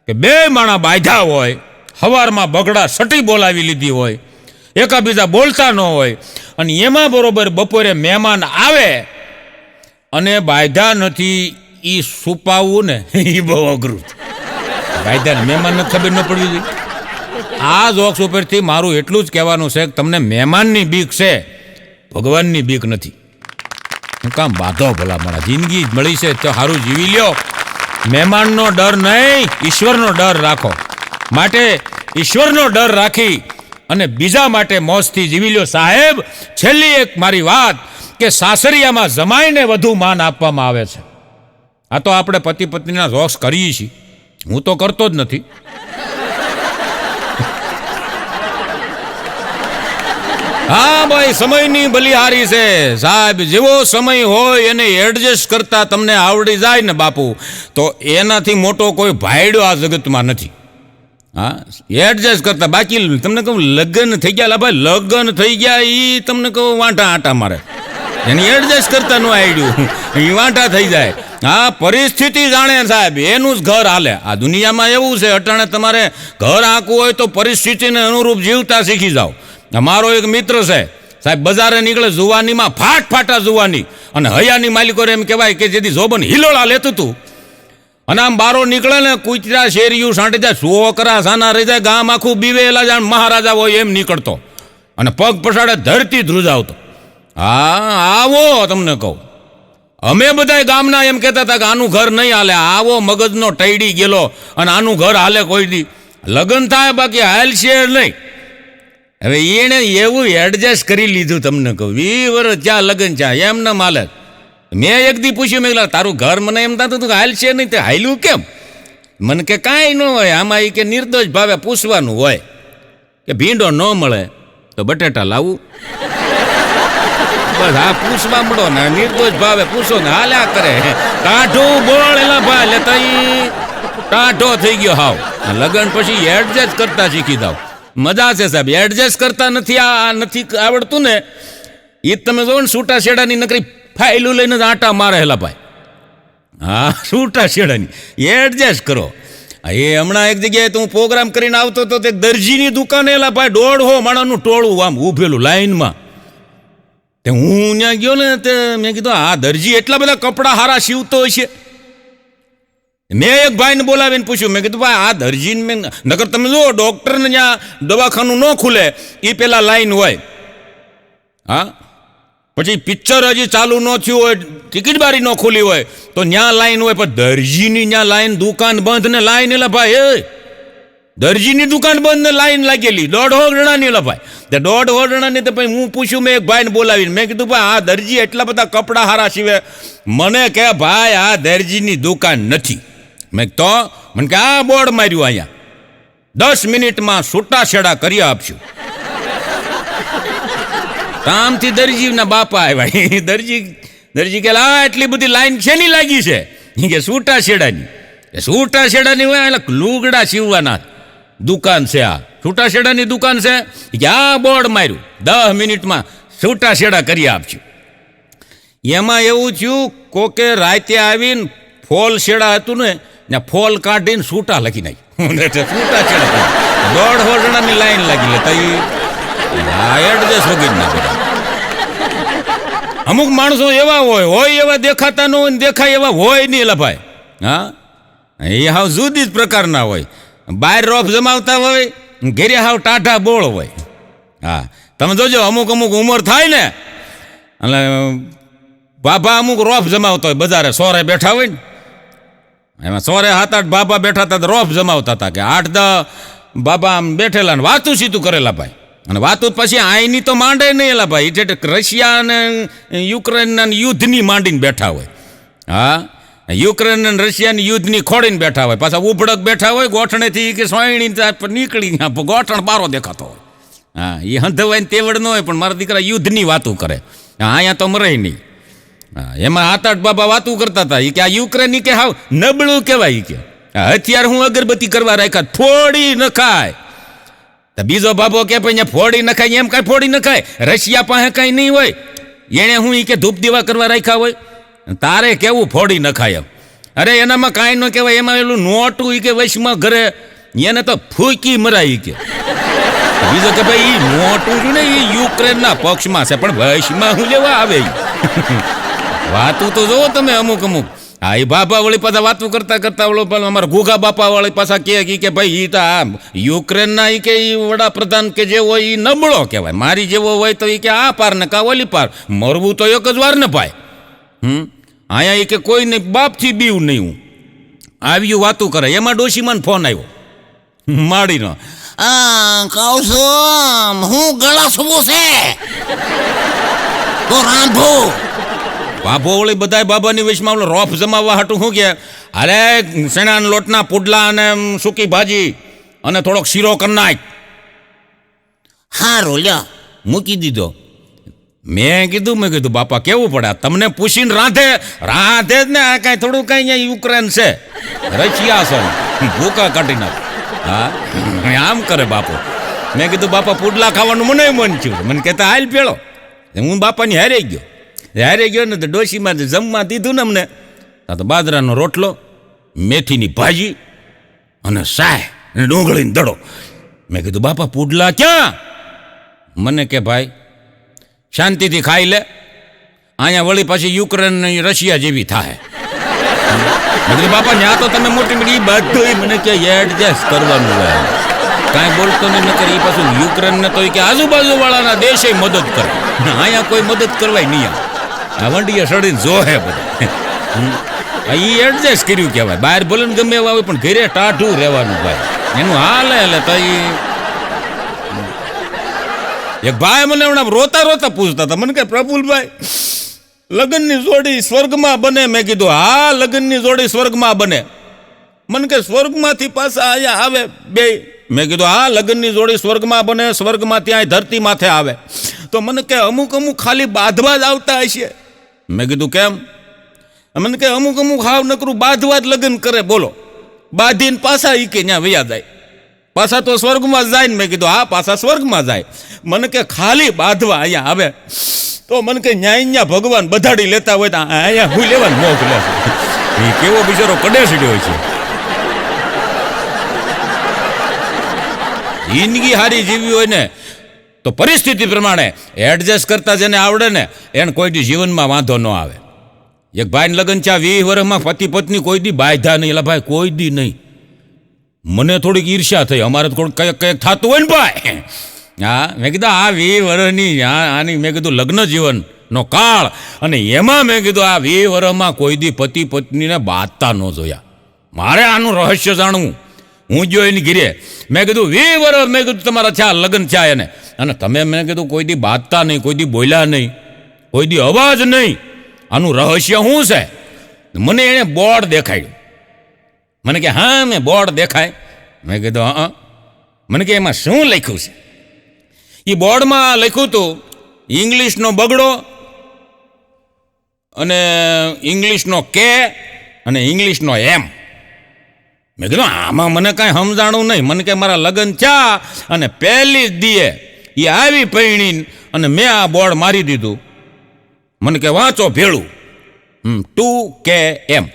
કે 2 માણા બાંધ્યા હોય, સવારમાં બગડા સટી બોલાવી લીધી હોય, એકાબીજા બોલતા ન હોય, અને એમાં બરોબર બપોરે મહેમાન આવે અને બાંધ્યા નથી એ છુપાવવું ને એ બહુ અઘરું. બાંધ્યા મહેમાનને ખબર ન પડવી જોઈએ. આ જોક્સ ઉપરથી મારું એટલું જ કહેવાનું છે કે તમને મહેમાનની બીક છે, ભગવાનની બીક નથી. હું કામ બાંધો ભલા મારા, જિંદગી મળી છે તો સારું જીવી લ્યો. મહેમાનનો ડર નહીં, ઈશ્વરનો ડર રાખો. માટે ઈશ્વરનો ડર રાખી અને બીજા માટે મોજથી જીવી લ્યો. સાહેબ, છેલ્લી એક મારી વાત કે સાસરિયામાં જમાઈને વધુ માન આપવામાં આવે છે. આ તો આપણે પતિ પત્નીના જોક્સ કરીએ છીએ, હું તો કરતો જ નથી. હા ભાઈ, સમયની બલિહારી છે સાહેબ. જેવો સમય હોય એને એડજસ્ટ કરતા તમને આવડી જાય ને બાપુ, તો એનાથી મોટો કોઈ ભાઈડો આ જગતમાં નથી. હા, એડજસ્ટ કરતા. બાકી તમને કહું લગ્ન થઈ ગયા, ભાઈ લગ્ન થઈ ગયા એ તમને કહું વાંટા આટા મારે, એની એડજસ્ટ કરતા નું આઈડ્યું એ વાંટા થઈ જાય. હા, પરિસ્થિતિ જાણે સાહેબ, એનું જ ઘર હાલે. આ દુનિયામાં એવું છે, અટાણે તમારે ઘર આંકવું હોય તો પરિસ્થિતિને અનુરૂપ જીવતા શીખી જાઓ. અમારો એક મિત્ર છે સાહેબ, બજારે નીકળે જુવાનીમાં ફાટા જુવાની, અને હયાની માલિકો એમ કહેવાય કે જેથી જોબન હિલોળા લેતું હતું, અને આમ બારો નીકળે ને કૂતરા શેરીયું સાંટે જાય, છોકરા સાના રહી જાય, ગામ આખું બીવેલા જાણ મહારાજા હોય એમ નીકળતો, અને પગ પછાડે ધરતી ધ્રુજાવતો. હા, આવો તમને કહું, અમે બધા ગામના એમ કહેતા હતા કે આનું ઘર નહીં હાલે, આવો મગજનો ટૈડી ગયેલો, અને આનું ઘર હાલે કોઈ દી. લગ્ન થાય બાકી હાલશે નહીં. હવે એને એવું એડજસ્ટ કરી લીધું તમને કહું, 20 વર્ષ ત્યાં લગ્ન ત્યાં એમ ના માલે. મેં એક દી પૂછ્યું, મેં કીધું તારું ઘર મને એમ થતું હતું કે હાલશે નહીં, તે હાલ્યું કેમ? મને કે કાંઈ ન હોય આમાં, એ કે નિર્દોષ ભાવે પૂછવાનું હોય કે ભીંડો ન મળે તો બટેટા લાવું, બસ આ પૂછવા મળો ને નિર્દોષ ભાવે પૂછો ને હાલ્યા કરે. કાઢું બોળ એલા ભાઈ લેતા ટાઢો થઈ ગયો હાવ. લગ્ન પછી એડજસ્ટ કરતા શીખી જાવ. મજા છે સાહેબ, એડજસ્ટ કરતા નથી આવડતું ને એ તમે જો ને છૂટા છેડાની નકરી ફાઇલું લઈને આટા મારે હેલા ભાઈ. હા, છૂટા છેડાની એડજસ્ટ કરો. એ હમણાં એક જગ્યાએ તો હું પ્રોગ્રામ કરીને આવતો હતો, તે દરજીની દુકાને એલા ભાઈ 150 માણાનું ટોળું આમ ઊભેલું લાઈનમાં. તે હું ત્યાં ગયો ને તે મેં કીધું આ દરજી એટલા બધા કપડાં હારા સીવતો હોય છે. મેં એક ભાઈને બોલાવીને પૂછ્યું, મેં કીધું ભાઈ આ દરજીને મેં નકર તમે જુઓ ડૉક્ટરને ત્યાં દવાખાનું ન ખુલે એ પેલા લાઈન હોય. હા, પછી પિક્ચર હજી ચાલુ ન થયું હોય, ટિકિટ બારી ન ખુલી હોય તો ત્યાં લાઈન હોય, પણ દરજીની ત્યાં લાઈન, દુકાન બંધ ને લાઈન. એલા ભાઈ દરજીની દુકાન બંધ ને લાઈન લાગેલી 150 જણાની. એલા ભાઈ તે 150 જણાની. તો ભાઈ હું પૂછ્યું મેં એક ભાઈને બોલાવીને, મેં કીધું ભાઈ આ દરજી એટલા બધા કપડાં હારા સીવે? મને કહે ભાઈ આ દરજીની દુકાન નથી. મેં તો મને કે આ બોર્ડ માર્યું અહીંયા 10 મિનિટમાં છૂટાછેડા કરી આપશું. કામથી દરજીના બાપા આવ્યા. દરજી કે આ એટલી બધી લાઈન શેની લાગી છે? કે છૂટાછેડાની. છૂટાછેડાની હોય એટલે લુગડા સીવવાના દુકાન છે, આ છૂટાછેડાની દુકાન છે. કે આ બોર્ડ માર્યું 10 મિનિટમાં છૂટાછેડા કરી આપશું. એમાં એવું થયું કોકે રાતે આવીને ફોલ શેડા હતું ને ત્યાં ફોલ કાઢીને છૂટા લખી નાખ્યું. છૂટાછેડા 150 જણાની લાઈન લાગી લેતા એડજસ્ટ વગી ના બધા. અમુક માણસો એવા હોય એવા દેખાતા ન હોય ને દેખાય એવા હોય નહીં. એલા ભાઈ હા, એ હાવ જુદી જ પ્રકારના હોય. બહાર રોફ જમાવતા હોય, ઘેરે હાવ ટાઢા બોળ હોય. હા, તમે જોજો અમુક ઉંમર થાય ને એટલે બાબા અમુક રોફ જમાવતા હોય. બજારે સોરે બેઠા હોય ને એમાં સોરે 7-8 બાબા બેઠા હતા, રોફ જમાવતા હતા કે 8-10 બાબા આમ બેઠેલા ને વાતું સીતું કરેલા ભાઈ. અને વાતું પછી આઈની તો માંડે નહીં. એલા ભાઈ એટલે રશિયા અને યુક્રેનના યુદ્ધની માંડીને બેઠા હોય. હા, યુક્રેન અને રશિયાની યુદ્ધની ખોડીને બેઠા હોય, પાછા ઉભડક બેઠા હોય ગોઠણેથી કે સોયણી નીકળી ગોઠણ બારો દેખાતો હોય. હા, એ હંધવાય ને તેવડ ન હોય, પણ મારા દીકરા યુદ્ધની વાતું કરે. અહીંયા તો મરે નહીં. હા, એમાં 7-8 બાબા વાતું કરતા હતા. એ કે આ યુક્રેન કે હાવ નબળું કહેવાય. કે હથિયાર હું અગરબત્તી કરવા રાખ્યા, થોડી ન ખાય. બીજો બાબો કે ભાઈ ફોડી નખાય, એમ કાંઈ ફોડી નખાય. રશિયા પાસે કાંઈ નહીં હોય, એને હું કે ધૂપ દીવા કરવા રાખ્યા હોય, તારે કેવું ફોડી નખાય એમ. અરે એનામાં કાંઈ ન કહેવાય, એમાં એલું નોટું કે વશમાં ઘરે એને તો ફૂંકી મરાય. કે બીજો કે ભાઈ એ નોટું છું ને એ યુક્રેનના પક્ષમાં છે, પણ વશમાં હું લેવા આવે. વાતું તો જોવો તમે અમુક. હા, એ બાપા વળી પાછા વાતું કરતા કરતા ઓલો અમારા ઘોઘા બાપા વળી પાછા કે ભાઈ એ તો આ યુક્રેનના એ કે વડાપ્રધાન કે જે હોય એ નબળો કહેવાય, મારી જેવો હોય તો એ કે આ પાર ને કા ઓલી પાર, મરવું તો એક જ વાર ને ભાઈ. અહીંયા એ કે કોઈ નહીં, બાપથી બીવું નહીં. હું આવ્યું વાતું કરે. એમાં ડોશીમાં ફોન આવ્યો માડીનો. કહું છું હું ગળા સુવું છે તો રાંધું. બાપો ઓલી બધાય બાબાની વૈશમાં ઓલો રોફ જમાવવા હાટું શું કે અરે શેણાના લોટના પુડલા અને સૂકી ભાજી અને થોડોક શીરો કરી નાખ. હારું લ્યો. મૂકી દીધો. મેં કીધું બાપા કેવું પડે આ તમને પૂછીને રાંધે જ ને. આ કાંઈ થોડું કાંઈ અહીંયા યુક્રેન છે રશિયા છે ભૂકા કાઢી નાખ. હા આમ કરે બાપો. મેં કીધું બાપા પુડલા ખાવાનું મને મન થયું. મને કહેતા હાલ પેળો. હું બાપાની હારે ગયો ને તો ડોશીમાં જમવા દીધું ને અમને. આ તો બાજરાનો રોટલો, મેથીની ભાજી અને સાય અને ડુંગળીનો દડો. મેં કીધું બાપા પુડલા ક્યાં? મને કે ભાઈ શાંતિથી ખાઈ લે, અહીંયા વળી પાછી યુક્રેન રશિયા જેવી થાય. મેં કીધું બાપા ત્યાં તો તમે મોટી મોટી બધું મને કે એડજસ્ટ કરવાનું હોય. કાંઈ બોલતો નહીં નકર એ પાછું યુક્રેનને તો કે આજુબાજુવાળાના દેશે મદદ કરે. અહીંયા કોઈ મદદ કરવાય નહીં. આ વંડીએ સડીને જોહે બધા. એ એડજસ્ટ કર્યું કહેવાય. બહાર ભલે ને ગમે એવા હોય પણ ઘરે ટાઢું રહેવાનું ભાઈ. એનું હાલે એટલે તો એક ભાઈ મને હમણાં રોતા પૂછતા હતા. મને કે પ્રફુલભાઈ લગ્નની જોડી સ્વર્ગમાં બને? મેં કીધું હા લગ્નની જોડી સ્વર્ગમાં બને. મને કે સ્વર્ગમાંથી પાછા અહીંયા આવે બે? મેં કીધું હા લગ્નની જોડી સ્વર્ગમાં બને, સ્વર્ગમાં ત્યાં ધરતી માથે આવે. તો મને કે અમુક ખાલી બાંધવા જ આવતા હશે. મેં કીધું કેમ? મને કે અમુક હાવ નકરું બાંધવા જ લગ્ન કરે. બોલો બાંધીને પાછા ઈ કે ત્યાં વયા જાય. પાછા તો સ્વર્ગમાં જાય ને? મેં કીધું હા પાછા સ્વર્ગમાં જાય. મને કે ખાલી બાંધવા અહીંયા આવે તો મને કે ન્યાય ભગવાન બધાડી લેતા હોય તો અહીંયા હું લેવાનું મોક લે. એ કેવો બિચારો કડે સીડ્યો છે. જિંદગી હારી જીવી હોય ને તો પરિસ્થિતિ પ્રમાણે એડજસ્ટ કરતા જેને આવડે ને એને કોઈ દી જીવનમાં વાંધો ન આવે. એક ભાઈને લગ્ન છે 20 વર્ષમાં પતિ પત્ની કોઈ દી બાંધ્યા નહીં. એટલે ભાઈ કોઈ દી નહીં. મને થોડીક ઈર્ષ્યા થઈ. અમારે તો કંઈક થતું હોય ને ભાઈ. હા મેં કીધું આ 20 વર્ષની આની મેં કીધું લગ્ન જીવનનો કાળ અને એમાં મેં કીધું આ 20 વર્ષમાં કોઈ દી પતિ પત્નીને બાંધતા ન જોયા. મારે આનું રહસ્ય જાણવું. હું જો એની ઘીરે મેં કીધું 20 વર્ષ મેં કીધું તમારા છે લગ્ન છે એને અને તમે મેં કીધું કોઈ દી બાંધતા નહીં, કોઈ દી બોલ્યા નહીં, કોઈ દી અવાજ નહીં. આનું રહસ્ય શું છે? મને એણે બોર્ડ દેખાડ્યું. મને કે હા મેં બોર્ડ દેખાય. મેં કીધું હા. મને કે એમાં શું લખ્યું છે? એ બોર્ડમાં લખ્યું હતું ઇંગ્લિશનો બગડો અને ઇંગ્લિશનો કે અને ઇંગ્લિશનો એમ. મેં કીધું આમાં મને કાંઈ સમજાણું નહીં. મને કે મારા લગ્ન ચા અને પહેલી જ દીએ એ આવી પૈણી અને મેં આ બોર્ડ મારી દીધું. મને કે વાંચો ભેળું 2 KM.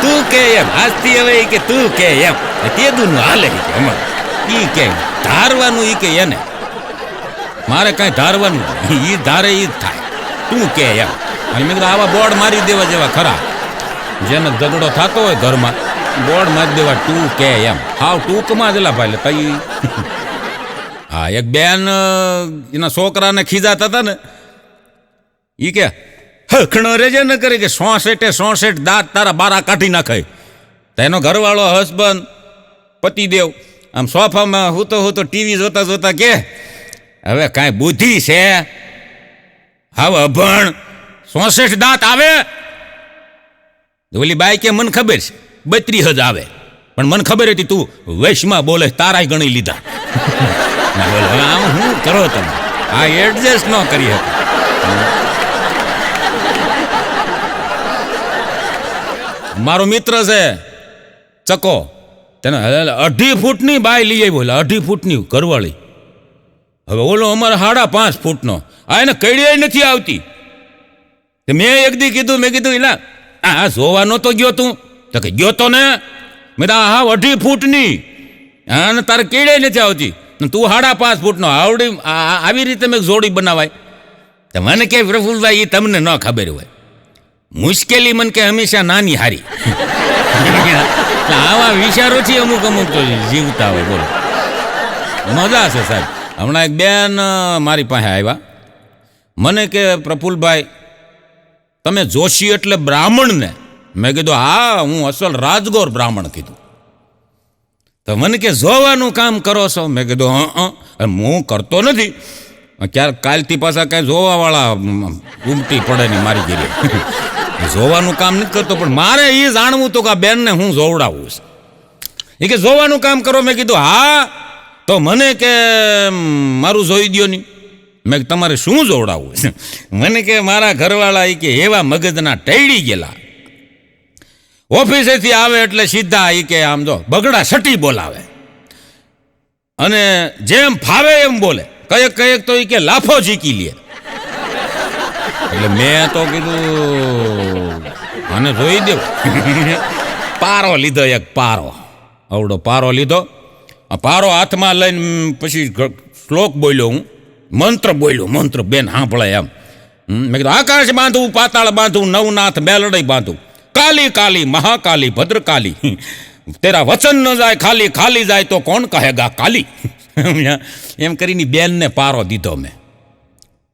તું કે એમ આજથી હવે કે તું કે એમ તે દુનું હાલે કે અમારે ઈ કે ધારવાનું ઈ કે એને મારે કાંઈ ધારવાનું ઈ ધારે ઈ જ થાય. તું કે એમ. અને મેં કીધું આવા બોર્ડ મારી દેવા જેવા ખરા. જેને ઝઘડો થતો હોય ઘરમાં બોર્ડ મારી દેવા 2 KM. હાવ ટૂંકમાં જ એલા ભાઈ લે તઈ. હા એક બેન એના છોકરાને ખીજાતા હતા ને ઈ કે હખણો રેજે ન કરે કે 66 દાંત તારા બારા કાઢી નાખે. તેનો ઘરવાળો હસબન્ડ પતિદેવ આમ સોફામાં હું તો ટીવી જોતા કે હવે કાંઈ બુદ્ધિ છે? હવે અભણ 66 દાંત આવે? ઓલી બાઈ કે મને ખબર છે 32 જ આવે પણ મને ખબર હતી તું વૈશમાં બોલે તારાય ગણી લીધા. આમ શું કરો તમે? આ એડજસ્ટ ન કરી શકો. મારો મિત્ર છે ચકો, તેને 2.5 ફૂટની બાઈ લઈ આવી. બોલે 2.5 ફૂટની ઘરવાળી. હવે ઓલો અમારે 5.5 ફૂટનો. આ એને કઈડિયાય નથી આવતી. મેં એક દી કીધું મેં કીધું એલા આ જોવા નહોતો ગયો તું? તો કે ગયો તો ને. મેં હા 2.5 ફૂટની અને તારે કઈડિયાય નથી આવતી તું 5.5 ફૂટનો આવડી આવી રીતે મેં જોડી બનાવાય? તો મને કે પ્રફુલભાઈ એ તમને ન ખબર હોય. મુશ્કેલી મને કે હંમેશા નાની હારી. આવા વિચારોથી અમુક તો જીવતા હોય. બોલો મજા છે સાહેબ. હમણાં એક બેન મારી પાસે આવ્યા. મને કે પ્રફુલભાઈ તમે જોશી એટલે બ્રાહ્મણ ને? મેં કીધું હા હું અસલ રાજગોર બ્રાહ્મણ કીધું. તો મને કે જોવાનું કામ કરો છો. મેં કીધું હું કરતો નથી. ક્યારેક કાલથી પાછા કાંઈ જોવાવાળા ઉમટી પડે નહીં મારી ઘરે. જોવાનું કામ નથી કરતો, પણ મારે એ જાણવું તો કે આ બેનને હું જોવડાવું છે. એ કે જોવાનું કામ કરો. મેં કીધું હા, તો મને કે મારું જોઈ દ્યો નહીં. મેં તમારે શું જોવડાવવું છે? મને કે મારા ઘરવાળા એ કે એવા મગજના ટેડી ગયેલા, ઓફિસેથી આવે એટલે સીધા એ કે આમ જો બગડા સટી બોલાવે અને જેમ ફાવે એમ બોલે. કયેક તો એ કે લાફો ઝીકી લે. એટલે મેં તો કીધું આને જોઈ દઉં. પારો લીધો, એક પારો, આવડો પારો લીધો. આ પારો હાથમાં લઈને પછી શ્લોક બોલ્યો, હું મંત્ર બોલ્યો. મંત્ર બેન સાંભળે એમ. મેં કીધું આકાશ બાંધવું, પાતાળ બાંધવું, નવનાથ મેલડી બાંધવું, કાલી કાલી મહાકાલી ભદ્રકાલી, તેરા વચન ન જાય ખાલી, ખાલી જાય તો કોણ કહેગા કાલી. એમ કરીને બેનને પારો દીધો.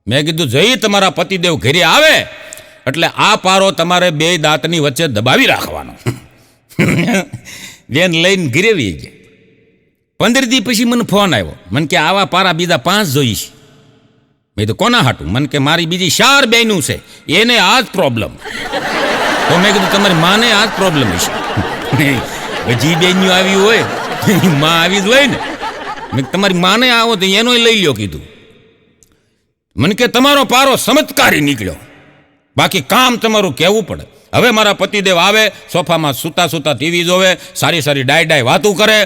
મેં કીધું જઈ તમારા પતિદેવ ઘરે આવે એટલે આ પારો તમારે બે દાંતની વચ્ચે દબાવી રાખવાનો. બેન લઈને ઘરે વી ગયા. 15 દી પછી મને ફોન આવ્યો. મને કે આવા પારા બીજા 5 જોઈશ. મેં તો કોના હાટું? મને કે મારી બીજી 4 બહેનું છે, એને આ જ પ્રોબ્લેમ. તો મેં કીધું તમારી માને આ જ પ્રોબ્લેમ હશે. હજી બેન્યું આવી હોય, માં આવી જ હોય ને. મેં તમારી માને આવો તો એનો લઈ લ્યો કીધું. મને કે તમારો પારો ચમત્કારી નીકળ્યો, બાકી કામ તમારું કહેવું પડે. હવે મારા પતિદેવ આવે, સોફામાં સૂતા સૂતા ટીવી જોવે, સારી સારી ડાય વાતું કરે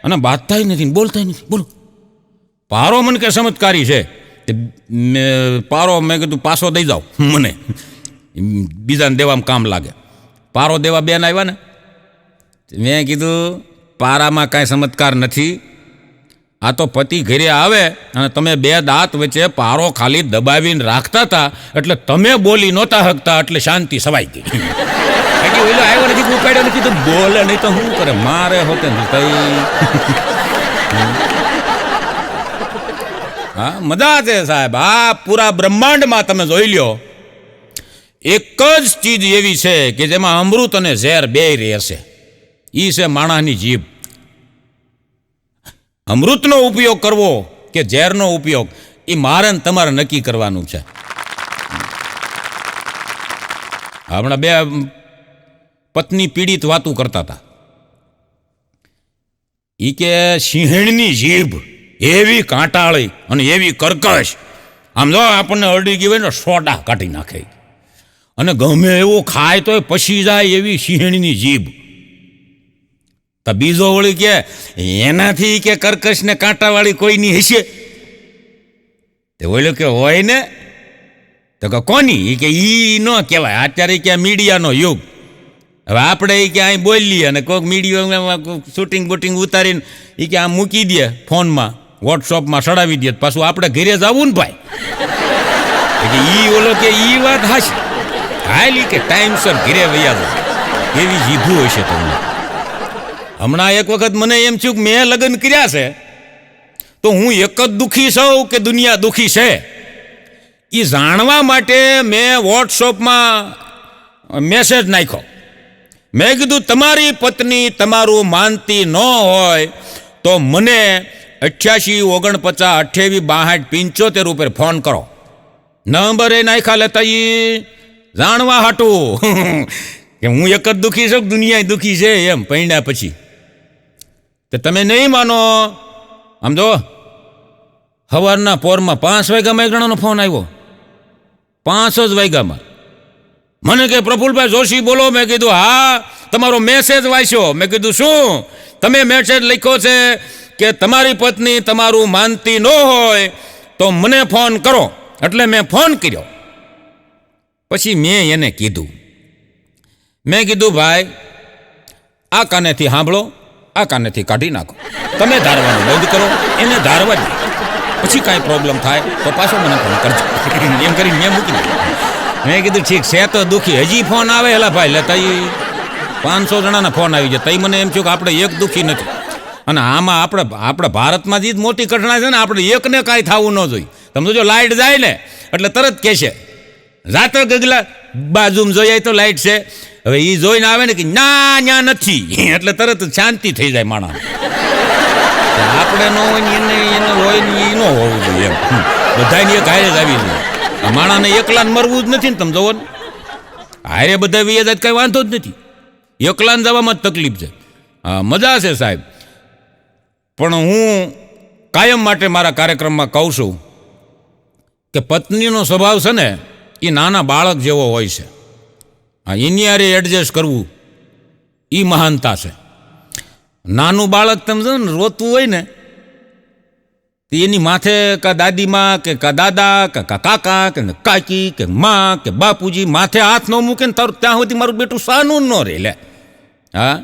અને બાંધતાય નથી, બોલતાય નથી. બોલો, પારો મને કે ચમત્કારી છે. પારો મેં કીધું પાછો દઈ જાઓ મને, બીજાને દેવામાં કામ લાગે. પારો દેવા બેન આવ્યા ને, મેં કીધું પારામાં કાંઈ ચમત્કાર નથી. આ તો પતિ ઘરે આવે અને તમે 2 દાંત વચ્ચે પારો ખાલી દબાવીને રાખતા હતા એટલે તમે બોલી નહોતા શકતા, એટલે શાંતિ સવાઈ ગઈ. આવ્યો નથી, ઉપાડ્યો નથી તો બોલે નહીં તો શું કરે? મારે હોતે હા, મજા છે સાહેબ. આ પૂરા બ્રહ્માંડમાં તમે જોઈ લ્યો, એક જ ચીજ એવી છે કે જેમાં અમૃત અને ઝેર બેય રહેશે. એ છે માણસની જીભ. અમૃતનો ઉપયોગ કરવો કે ઝેરનો ઉપયોગ, એ મારે ને તમારે નક્કી કરવાનું છે. હમણાં 2 પત્ની પીડિત વાતું કરતા હતા. એ કે સિંહણની જીભ એવી કાંટાળી અને એવી કર્કશ, આમ જો આપણને અડી ગઈ હોય ને સોડા કાઢી નાખે, અને ગમે એવું ખાય તોય પસી જાય એવી સિંહણની જીભ. તો બીજો વળી કે એનાથી કે કર્કશ ને કાંટાવાળી કોઈની હશે? તે બોલ્યો કે હોય ને. તો કે કોની? કે ઈ ન કહેવાય, અત્યારે કે મીડિયાનો યુગ. હવે આપણે એ કે અહીં બોલીએ અને કોઈક મીડિયા શૂટિંગ બૂટિંગ ઉતારીને એ કે આમ મૂકી દે ફોનમાં, વોટ્સઅપમાં ચડાવી દે, પાછું આપણે ઘરે જવું ને ભાઈ. કે ઈ ઓલો કે ઈ વાત હાશી હાલી કે ટાઈમસર ઘરે વયા જાય એવી જીભું હશે તમને. હમણાં એક વખત મને એમ થયું કે મેં લગ્ન કર્યા છે તો હું એક જ દુઃખી છું કે દુનિયા દુઃખી છે, એ જાણવા માટે મેં વોટ્સઅપમાં મેસેજ નાખ્યો. મેં કીધું તમારી પત્ની તમારું માનતી ન હોય તો મને 88 49 28 62 75 ઉપર ફોન કરો. નંબર એ નાખ્યા લેતા એ જાણવા હાટું કે હું એક જ દુઃખી છું, દુનિયા દુઃખી છે એમ પૈણ્યા પછી. તો તમે નહીં માનો, આમ જો સવારના પોરમાં 5 વાગ્યામાં એક જણાનો ફોન આવ્યો. 5 જ વાગ્યામાં. મને કે પ્રફુલભાઈ જોશી બોલો. મેં કીધું હા, તમારો મેસેજ વાંચ્યો. મેં કીધું શું? તમે મેસેજ લખ્યો છે કે તમારી પત્ની તમારું માનતી ન હોય તો મને ફોન કરો. એટલે મેં ફોન કર્યો. પછી મેં એને કીધું, ભાઈ આ કાનેથી સાંભળો, આ કાનેથી કાઢી નાખો. તમે ધારવાનું બંધ કરો, એને ધારવા જ. પછી કાંઈ પ્રોબ્લેમ થાય તો પાછો મને ફોન કરજો. એમ કરીને મેં મૂકી દીધું. મેં કીધું ઠીક છે તો દુઃખી. હજી ફોન આવે હેલા ભાઈ, લેતા 500 જણાના ફોન આવી જાય. તઈ મને એમ થયું કે આપણે એક દુઃખી નથી. અને આમાં આપણે ભારતમાં જે મોટી ઘટના છે ને, આપણે એકને કાંઈ થવું ન જોઈએ. તમે જો લાઇટ જાય ને એટલે તરત કહેશે રાતો ગગલા બાજુમાં જોઈએ તો લાઇટ છે. હવે એ જોઈને આવે ને કે ના ન્યા નથી એટલે તરત શાંતિ થઈ જાય માણસ. આપણે ન હોય ને એને હોય ને એ ન હોવું જોઈએ એમ બધાને એક હારે જ આવી જોઈએ આ માણાને એકલાને મરવું જ નથી ને તમે જોવો ને હારે બધા વીએ જાય કાંઈ વાંધો જ નથી એકલાને જવામાં જ તકલીફ છે હા મજા છે સાહેબ પણ હું કાયમ માટે મારા કાર્યક્રમમાં કહું છું કે પત્નીનો સ્વભાવ છે ને એ નાના બાળક જેવો હોય છે હા એની હારે એડજસ્ટ કરવું એ મહાનતા છે નાનું બાળક તમે જો ને રોતું હોય ને તો એની માથે કા દાદીમાં કે કા દાદા કે કા કાકા કે કાકી કે માં કે બાપુજી માથે હાથ ન મૂકે ને તારું ત્યાં સુધી મારું બેટું સાનું ન રહે લે હા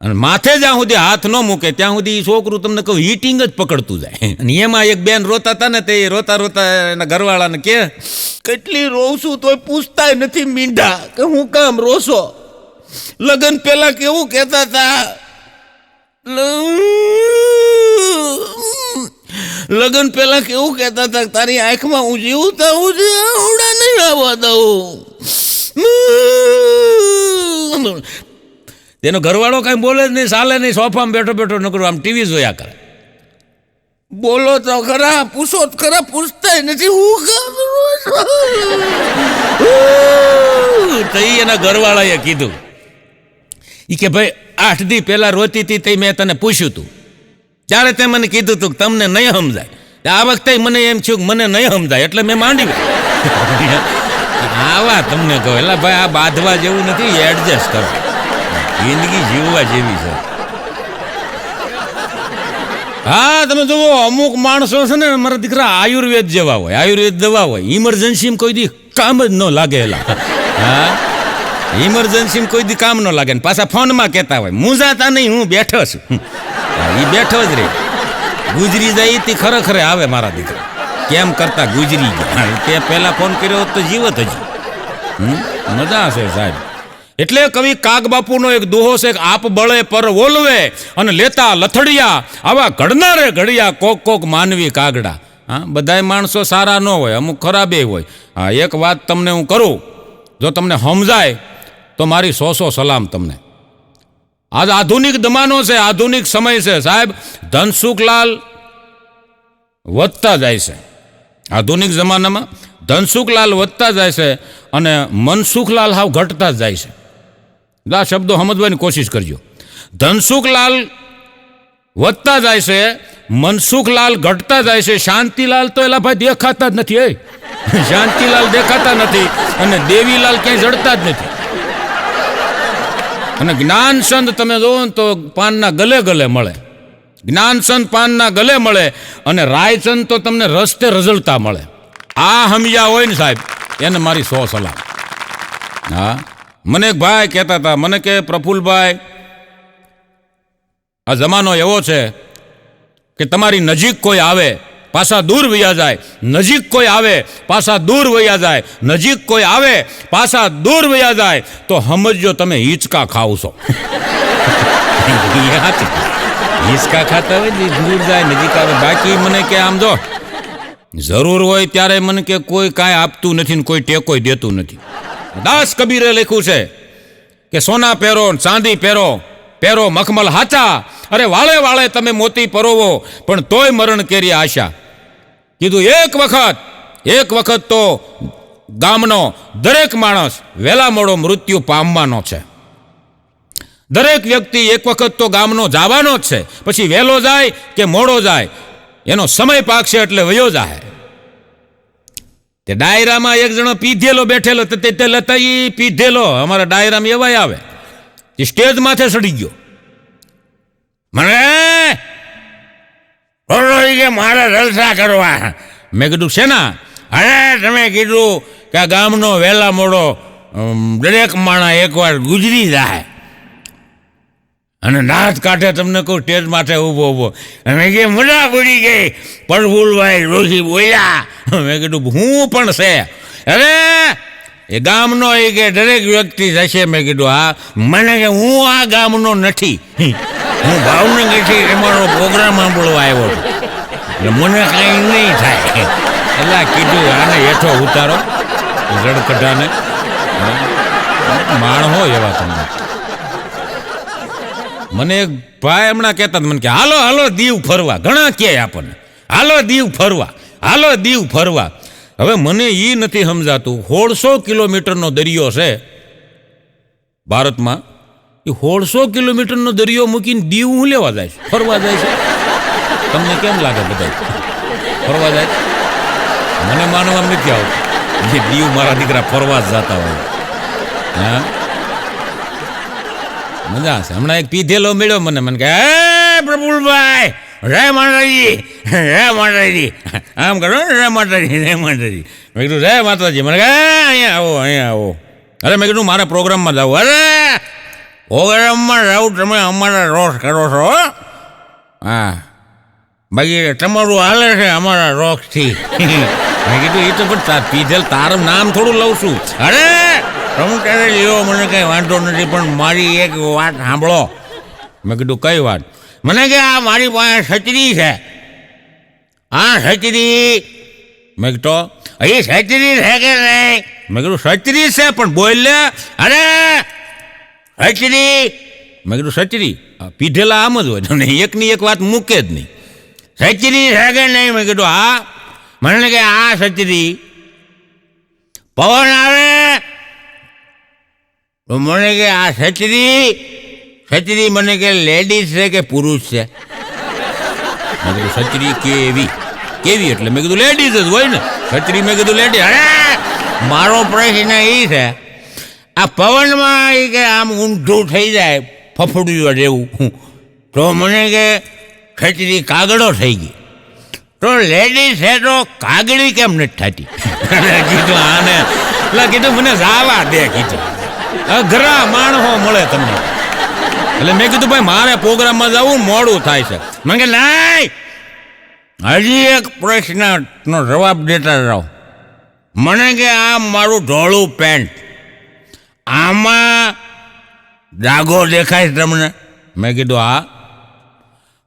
અને માથે જ્યાં સુધી હાથ ન મૂકે ત્યાં સુધી છોકરું તમને કહું હીટિંગ જ પકડતું જાય અને એમાં એક બેન રોતા હતા ને તે રોતા રોતા એના ઘરવાળાને કે કેટલી રોઉં છું તોય પૂછતાય નથી મીંઢા કે હું કામ રોશો લગ્ન પહેલા કેવું કહેતા હતા લગ્ન પહેલા કેવું કહેતા હતા તારી આંખમાં હું જીવું તો હું આવડા નહીં આવવા દઉં તેનો ઘરવાળો કાંઈ બોલે જ નહીં ચાલે નહીં સોફામાં બેઠો બેઠો નકરો આમ ટીવી જોયા કરે બોલો તો ખરા પૂછો તો ખરા પૂછતા નથી હું તો એના ઘરવાળાએ કીધું એ કે ભાઈ 8 દી પહેલા રોતી હતી તે મેં તને પૂછ્યું હતું ત્યારે તે મને કીધું હતું કે તમને નહીં સમજાય આ વખતે મને એમ થયું કે મને નહીં સમજાય એટલે મેં માંડી આવા તમને કહો એટલે ભાઈ આ બાંધવા જેવું નથી એડજસ્ટ કરો જિંદગી જીવવા જેવી છે હા તમે જુઓ અમુક માણસો છે ને મારા દીકરા આયુર્વેદ જેવા હોય આયુર્વેદ દવા હોય ઇમરજન્સીમાં કોઈ દી કામ જ ન લાગે એલા હા ઇમરજન્સીમાં કોઈ દી કામ ન લાગે ને પાછા ફોનમાં કહેતા હોય મૂંઝાતા નહીં હું બેઠો છું એ બેઠો જ રે ગુજરી જાય તે ખરેખર આવે મારા દીકરા કેમ કરતા ગુજરી ગયા તે પહેલા ફોન કર્યો તો જીવત હજી મજા છે સાહેબ એટલે કવિ કાગબાપુનો એક દોહો છે આપ બળે પર ઓલવે અને લેતા લથડિયા આવા ઘડનારે ઘડિયા કોક કોક માનવી કાગડા હા બધાય માણસો સારા ન હોય અમુક ખરાબે હોય હા એક વાત તમને હું કરું જો તમને સમજાય તો મારી 100 સલામ તમને આજ આધુનિક જમાનો છે આધુનિક સમય છે સાહેબ ધનસુખલાલ વધતા જાય છે આધુનિક જમાનામાં ધનસુખલાલ વધતા જાય છે અને મનસુખલાલ હાવ ઘટતા જ જાય છે આ શબ્દો સમજવાની કોશિશ કરજો ધનસુખલાલ વધતા જાય છે મનસુખલાલ ઘટતા જાય છે શાંતિલાલ તો એલા ભાઈ દેખાતા જ નથી શાંતિલાલ દેખાતા નથી અને દેવીલાલ ક્યાંય જડતા જ નથી અને જ્ઞાનચંદ તમે જોવો ને તો પાનના ગલે ગલે મળે જ્ઞાનચંદ પાનના ગલે મળે અને રાયચંદ તો તમને રસ્તે રઝળતા મળે આ હમિયા હોય ને સાહેબ એને મારી 100 સલાહ હા મને એક ભાઈ કહેતા હતા મને કે પ્રફુલ્લભાઈ આ જમાનો એવો છે કે તમારી નજીક કોઈ આવે પાછા દૂર વયા જાય નજીક કોઈ આવે પાછા દૂર વયા જાય નજીક કોઈ આવે પાછા દૂર વયા જાય તો સમજો તમે હિંચકા ખાવ છો હિંચકા ખાતા હોય ને દૂર જાય નજીક આવે બાકી મને કે આમ જો જરૂર હોય ત્યારે મને કે કોઈ કાંઈ આપતું નથી ને કોઈ ટેકોય દેતું નથી દાસ કબીરે લખ્યું છે કે સોના પહેરો ચાંદી પહેરો પહેરો મખમલ હાચા અરે વાળે વાળે તમે મોતી પરોવો પણ તોય મરણ કેરી આશા કીધું એક વખત તો ગામનો દરેક માણસ વહેલા મોડો મૃત્યુ પામવાનો છે દરેક વ્યક્તિ એક વખત તો ગામનો જવાનો જ છે પછી વહેલો જાય કે મોડો જાય એનો સમય પાકશે એટલે વયો જાય તે ડાયરામાં એક જણો પીધેલો બેઠેલો તે લેતા એ પીધેલો અમારા ડાયરામાં એવાય આવે એ સ્ટેજ માથે ચડી ગયો મને કે મારે જલસા કરવા મેં કીધું શેના અરે તમે કીધું કે આ ગામનો વહેલા મોડો દરેક માણા એકવાર ગુજરી જાય અને નાથ કાંઠે તમને કહું સ્ટેજ માથે ઊભો અને કે મજા પડી ગઈ પ્રફુલ્લભાઈ રોશી બોલ્યા મેં કીધું હું પણ છે અરે એ ગામનો એ કે દરેક વ્યક્તિ જશે મેં કીધું હા મને કે હું આ ગામનો નથી હું ભાવનગરથી એમાંનો પ્રોગ્રામ સાંભળવા આવ્યો છું એટલે મને કાંઈ નહીં થાય એટલે કીધું આને હેઠો ઉતારો જડકઢાને માણ હોય એવા તમને મને એક ભાઈ હમણાં કહેતા હતા મને કે હાલો હાલો દીવ ફરવા, ઘણા કહે આપણને હાલો દીવ ફરવા, હાલો દીવ ફરવા. હવે મને એ નથી સમજાતું, 1600 કિલોમીટરનો દરિયો છે ભારતમાં, એ 1600 કિલોમીટરનો દરિયો મૂકીને દીવ હું લેવા જાય છે, ફરવા જાય છે? તમને કેમ લાગે બધા ફરવા જાય? મને માનવા નથી આવતું જે દીવ મારા દીકરા ફરવા જ જતા હોય. હા, મજા છે. હમણાં એક પીધેલો મળ્યો મને કે હે પ્રફુલભાઈ, રે માતાજી, રે માતાજી, આમ કરો રે માતાજી, રે માતાજી. મેં કીધું રે માતાજી. મને કહે અહીંયા આવો, અહીંયા આવો. અરે મેં કીધું મારે પ્રોગ્રામમાં જાવ. અરે પ્રોગ્રામમાં જાવ તમે અમારા રોષ કરો છો? હા, બાકી તમારું હાલે છે અમારા રોક્ષથી. મેં કીધું એ તો પણ પીધેલ તારું નામ થોડું લઉં છું. અરે તમે ત્યારે લ્યો, મને કંઈ વાંધો નથી, પણ મારી એક વાત સાંભળો. મેં કીધું કઈ વાત? મને કે આ મારી પાસે છત્રી છે, આ છત્રી. મેં કીધું એ છત્રી છે કે નહીં? મેં કીધું છત્રી છે, પણ બોલ લે. અરે છત્રી. મેં કીધું છત્રી પીધેલા આમ જ હોય, તમને એકની એક વાત મૂકે જ નહીં. છત્રી છે કે નહીં? મેં કીધું હા. મને કે આ છત્રી પવન આવે તો મને કે આ છત્રી મને કે લેડીઝ છે કે પુરુષ છે? મેં કીધું છત્રી કેવી કેવી એટલે? મેં કીધું લેડીઝ જ હોય ને છત્રી. મેં કીધું લેડીઝ. અરે મારો પ્રશ્ન એ છે, આ પવનમાં એ કે આમ ઊંધું થઈ જાય ફફડ્યું જેવું, તો મને કે છત્રી કાગડો થઈ ગઈ, તો લેડીઝ છે તો કાગડી કેમ નથી થતી? કીધું આને એટલે કીધું મને જાવા દે. કીધું અઘરા માણસો મળે તમને. એટલે મેં કીધું ભાઈ મારે પ્રોગ્રામમાં જવું મોડું થાય છે. મેં કે નહીં, હજી એક પ્રશ્નનો જવાબ દેતા રહો. મને કે આ મારું ધોળું પેન્ટ, આમાં ડાઘો દેખાય તમને? મેં કીધું હા.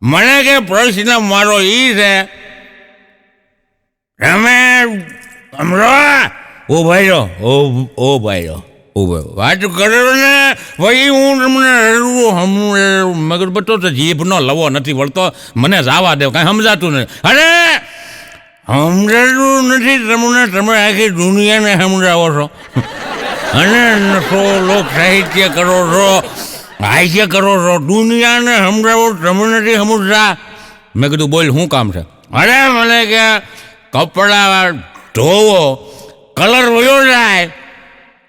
મને કે પ્રશ્ન મારો એ છે, તમે સમજો ઓ ભાઈ રો ઓ ભાઈ રો વાત કરો ને ભાઈ, હું તમને મગર બતો તો જીભનો લવો નથી વળતો, મને જવા દે, કાંઈ સમજાતું નથી. અરે સમજાતું નથી તમને, તમે આખી દુનિયાને સમજાવો છો અને નશો લોક સાહિત્ય કરો છો, હાસ્ય કરો છો, દુનિયાને સમજાવો, તમે નથી સમજતા. મેં કીધું બોલ શું કામ છે? અરે મને કે કપડાં ધોવો, કલર વયો જાય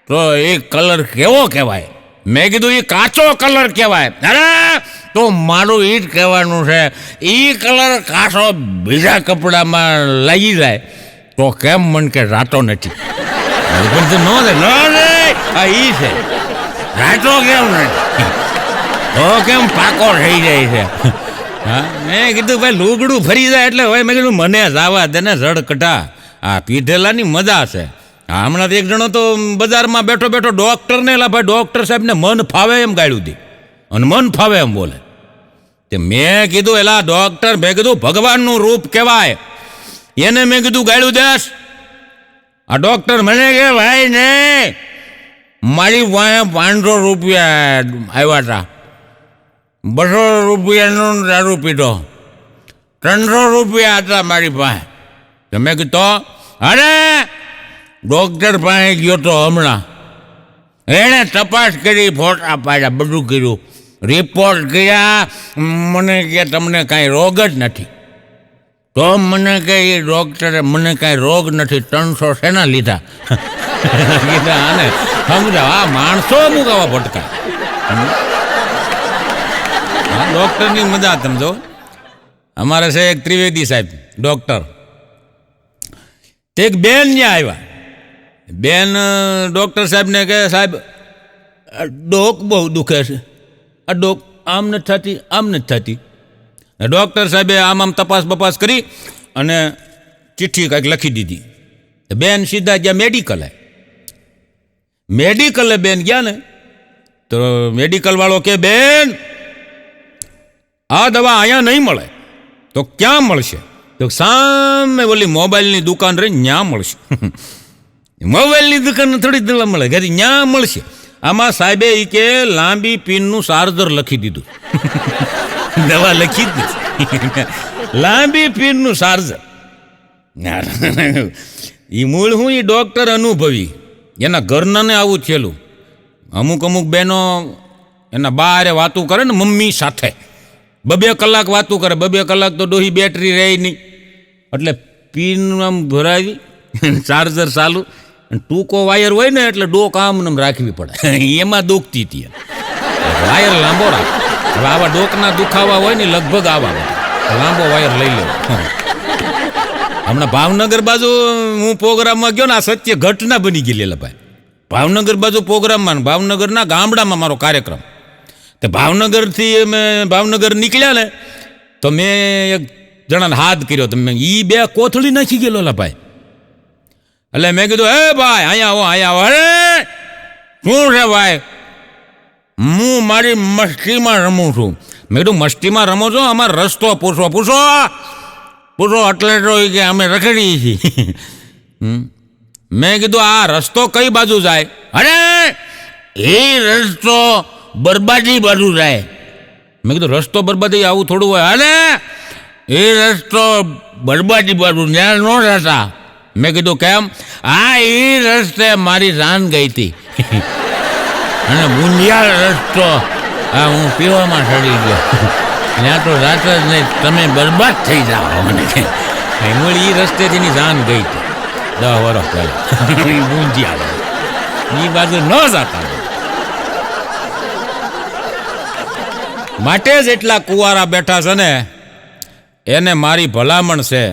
તો એ કલર કેવો કહેવાય? મેં કીધું એ કાચો કલર કહેવાય. અરે તો મારું એ જ કહેવાનું છે, એ કલર કાચો બીજા કપડામાં લાગી જાય તો કેમ મન કે રાતો નથી? આ એ છે રાતો કેમ નથી? તો કેમ પાકો થઈ જાય છે? હા, મેં કીધું ભાઈ લુગડું ફરી જાય એટલે ભાઈ મેં કીધું મને જવા દે ને ઝડકટા. આ પીધેલાની મજા છે. હમણાં એક જણો તો બજારમાં બેઠો બેઠો ડૉક્ટરને એલા ભાઈ ડૉક્ટર સાહેબને મન ફાવે એમ ગાળ્યું હતી અને મન ફાવે એમ બોલે. તે મેં કીધું એલા ડૉક્ટર, મેં કીધું ભગવાનનું રૂપ કહેવાય, એને મેં કીધું ગાળ્યું દેશ? આ ડૉક્ટર મને કે ભાઈ ને મારી પાસે 500 રૂપિયા આવ્યા હતા, 200 રૂપિયાનો દારૂ પીધો, 300 રૂપિયા હતા મારી પાસે. તમે કીધું અરે ડૉક્ટર પાસે ગયો તો હમણાં, એણે તપાસ કરી, ફોટા પાડ્યા, બધું કર્યું, રિપોર્ટ કર્યા, મને કે તમને કાંઈ રોગ જ નથી. તો મને કે એ ડૉક્ટરે મને કાંઈ રોગ નથી, 300 શેના લીધા? કીધા આને સમજાવ, આ માણસો મુકાવા ભટકા. ડૉક્ટરની મજા સમજો. અમારે છે એક ત્રિવેદી સાહેબ ડૉક્ટર, તે એક બેન ત્યાં આવ્યા. બેન ડૉક્ટર સાહેબને કહે સાહેબ ડોક બહુ દુખે છે, આ ડોક આમ નથી થતી, આમ નથી થતી. ડૉક્ટર સાહેબે આમ તપાસ બપાસ કરી અને ચિઠ્ઠી કાંઈક લખી દીધી. બેન સીધા ગયા મેડિકલે. મેડિકલે બેન ગયા ને તો મેડિકલ વાળો કે બેન આ દવા અહીંયા નહીં મળે. તો ક્યાં મળશે? તો સામે ઓલી મોબાઈલની દુકાન રહી ત્યાં મળશે. મોબાઈલની દુકાન થોડી દવા મળે, ઘરે ત્યાં મળશે. આમાં સાહેબે ઈ કે લાંબી પિનનું ચાર્જર લખી દીધું. દવા લખી જ નથી. લાંબી પિનનું ચાર્જર. એ મૂળ હું એ ડોક્ટર અનુભવી, એના ઘરનાને આવું થયેલું. અમુક બહેનો એના બા હારે વાતું કરે ને મમ્મી સાથે, 2 કલાક વાતું કરે. 2 કલાક તો ડોહી બેટરી રહે નહીં, એટલે પિન આમ ભરાવી ચાર્જર ચાલુ, ટૂંકો વાયર હોય ને એટલે ડોક આમ રાખવી પડે. એમાં દુખતી હતી, વાયર લાંબો રાખ. હવે આવા ડોકના દુખાવા હોય ને લગભગ આવા લાંબો વાયર લઈ લેવો. હમણાં ભાવનગર બાજુ હું પ્રોગ્રામમાં ગયો ને, આ સત્ય ઘટના બની ગયેલી ભાઈ. ભાવનગર બાજુ પ્રોગ્રામમાં, ભાવનગરના ગામડામાં મારો કાર્યક્રમ. તે ભાવનગરથી અમે ભાવનગર નીકળ્યા ને તો મેં એક જણાને હાથ કર્યો, તો મેં એ 2 કોથળી નાખી ગયેલો ભાઈ. એટલે મેં કીધું, હે ભાઈ અહીંયા આવો. અરે શું છે ભાઈ? હું મારી મસ્તીમાં રમું છું. મેં કીધું મસ્તીમાં રમો છો? અમારે રસ્તો પૂછો એટલે તો કે અમે રખડીએ છીએ. મેં કીધું આ રસ્તો કઈ બાજુ જાય? અરે એ રસ્તો બરબાદી બાજુ જાય. મેં કીધું રસ્તો બરબાદી આવું થોડું હોય? અરે એ રસ્તો બરબાદી બાજુ ત્યાં ન જતા. મેં કીધું કેમ? આ એ રસ્તે મારી જાન ગઈ હતી અને બુંદિયાળ રસ્તો આ હું પીવામાં ચડી ગયો. ત્યાં તો રાત જ નહીં, તમે બરબાદ થઈ જાઓ. મને મૂળ એ રસ્તેથી એની જાન ગઈ હતી 10 વર્ષ પહેલા. બુંદિયાળ એ બાજુ ન જતા. માટે જ એટલા કુંવારા બેઠા છે ને, એને મારી ભલામણ છે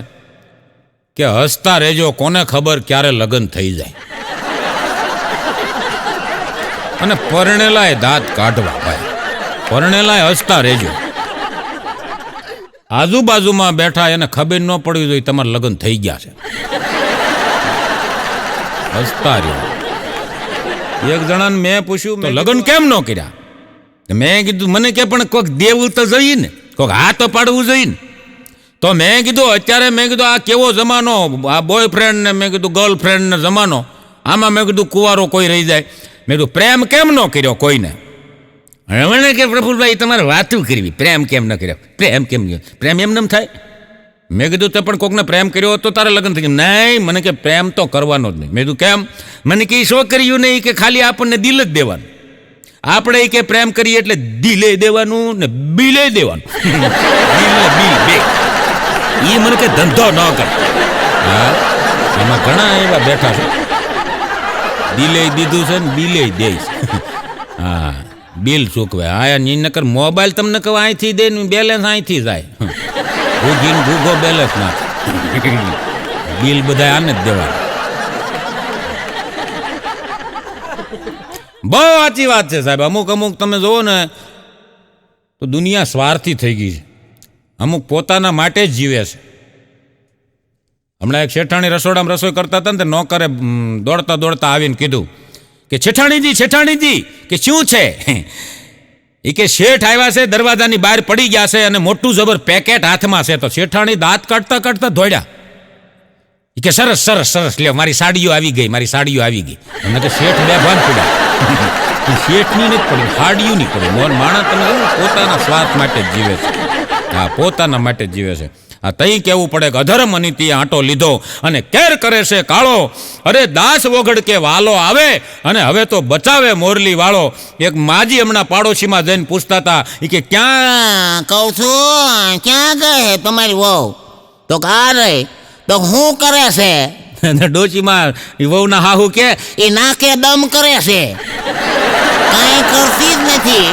કે હસતા રહેજો, કોને ખબર ક્યારે લગ્ન થઈ જાય. અને પરણેલાય દાંત કાઢવા ભાઈ, પરણેલાય હસતા રહેજો. આજુબાજુમાં બેઠા એને ખબર ન પડવી જોઈએ તમારા લગ્ન થઈ ગયા છે. હસતા રહ્યો. એક જણાને મેં પૂછ્યું તો લગ્ન કેમ ન કર્યા? મેં કીધું મને કે પણ કોઈક દેવું તો જોઈએ ને, કોઈક હાથ તો પાડવું જોઈએ ને. તો મેં કીધું અત્યારે મેં કીધું આ કેવો જમાનો, આ બોયફ્રેન્ડ ને મેં કીધું ગર્લફ્રેન્ડ ને જમાનો, આમાં મેં કીધું કુંવારો કોઈ રહી જાય. મેં કીધું પ્રેમ કેમ ન કર્યો કોઈને? મને કે પ્રફુલભાઈ તમારે વાતું કરવી, પ્રેમ કેમ ન કર્યો? પ્રેમ એમ નમ થાય? મેં કીધું તે પણ કોકને પ્રેમ કર્યો તો તારે લગ્ન થઈ ગયા? નહીં, મને કે પ્રેમ તો કરવાનો જ નહીં. મેં કીધું કેમ? મને કે છોકરીયું નહીં કે ખાલી આપણને દિલ જ દેવાનું. આપણે કે પ્રેમ કરીએ એટલે દિલે દેવાનું ને બિલે દેવાનું. બિલ બે. એ મને કે ધંધો ન કર. હા, એમાં ઘણા એવા બેઠા છે, દિલે દીધું છે ને બિલે દે. હા, બિલ ચૂકવે. હા, નકર મોબાઈલ તમને કહું અહીંથી દે ને બેલેન્સ અહીંથી જાય. ભૂગીને ભૂગો બેલેન્સ ના. બિલ બધા આને જ દેવાના. બહુ સાચી વાત છે સાહેબ. અમુક તમે જુઓ ને તો દુનિયા સ્વાર્થી થઈ ગઈ છે. અમુક પોતાના માટે જ જીવે છે. હમણાં એક શેઠાણી રસોડામાં રસોઈ કરતા હતા ને, તે નોકરે દોડતા આવીને કીધું કે છેઠાણીજી કે શું છે? એ કે શેઠ આવ્યા છે, દરવાજાની બહાર પડી ગયા છે અને મોટું જબર પેકેટ હાથમાં છે. તો શેઠાણી દાંત કાઢતા દોડ્યા. એ કે સરસ લ્યો, મારી સાડીઓ આવી ગઈ. અને કે શેઠ બે ભાન પડ્યા. શેઠની નથી પડી, સાડીયું નહીં પડી. માણસ તમે પોતાના સ્વાર્થ માટે જ જીવે છે. હા, પોતાના માટે જ જીવે છે. આ તઈ કહેવું પડે કે અધર્મ અનિતિ આંટો લીધો અને કેર કરે છે કાળો. અરે દાસ વગડ કે વાલો આવે અને હવે તો બચાવે મોરલી વાળો. એક માજી હમણાં પાડોશીમાં જઈને પૂછતા હતા, એ કે ક્યાં કહું છું ક્યાં ગઈ તમારી વહુ? તો આ રહી. તો શું કરે છે? ડોશીમાં વહુના હાહુ કે એ નાકે દમ કરે છે, કાંઈ કરતી જ નથી.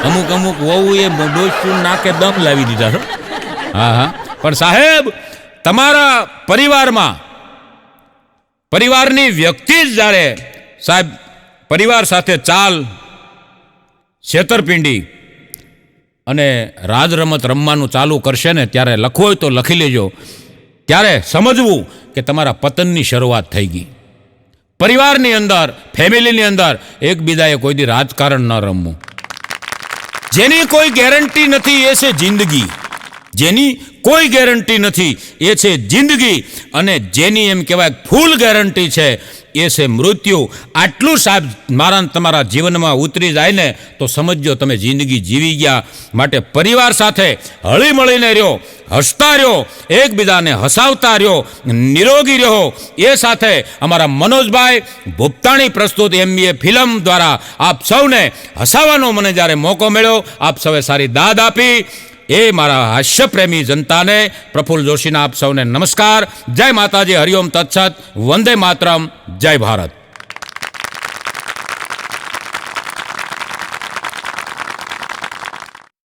અમુક વહુ એ ડોશી નાકે દમ લાવી દીધા છે. હા, પણ સાહેબ તમારા પરિવારની વ્યક્તિ જ જ્યારે સાહેબ પરિવાર સાથે ચાલ, છેતરપિંડી અને રાજ રમત રમવાનું ચાલુ કરશે ને, ત્યારે લખવું હોય તો લખી લેજો. ત્યારે સમજવું કે તમારા પતનની શરૂઆત થઈ ગઈ. પરિવારની અંદર, ફેમિલીની અંદર એકબીજાએ કોઈ દી રાજકારણ ન રમવું. જેની કોઈ ગેરંટી નથી એ છે જિંદગી. જેની કોઈ ગેરંટી નથી એ છે જિંદગી. અને જેની એમ કહેવાય ફૂલ ગેરંટી છે એ છે મૃત્યુ. આટલું સાહેબ મારા ને તમારા જીવનમાં ઉતરી જાય ને તો સમજજો તમે જિંદગી જીવી ગયા. માટે પરિવાર સાથે હળી મળીને રહ્યો, હસતા રહ્યો, એકબીજાને હસાવતા રહ્યો, નિરોગી રહ્યો. એ સાથે અમારા મનોજભાઈ ભૂપતાણી પ્રસ્તુત MBA ફિલ્મ દ્વારા આપ સૌને હસાવવાનો મને જ્યારે મોકો મળ્યો, આપ સૌએ સારી દાદ આપી. એ મારા હાસ્યપ્રેમી જનતાને પ્રફુલ્લ જોશીના આપ સૌને નમસ્કાર. જય માતાજી, હરિઓમ તત્સત, વંદે માતરમ, જય ભારત.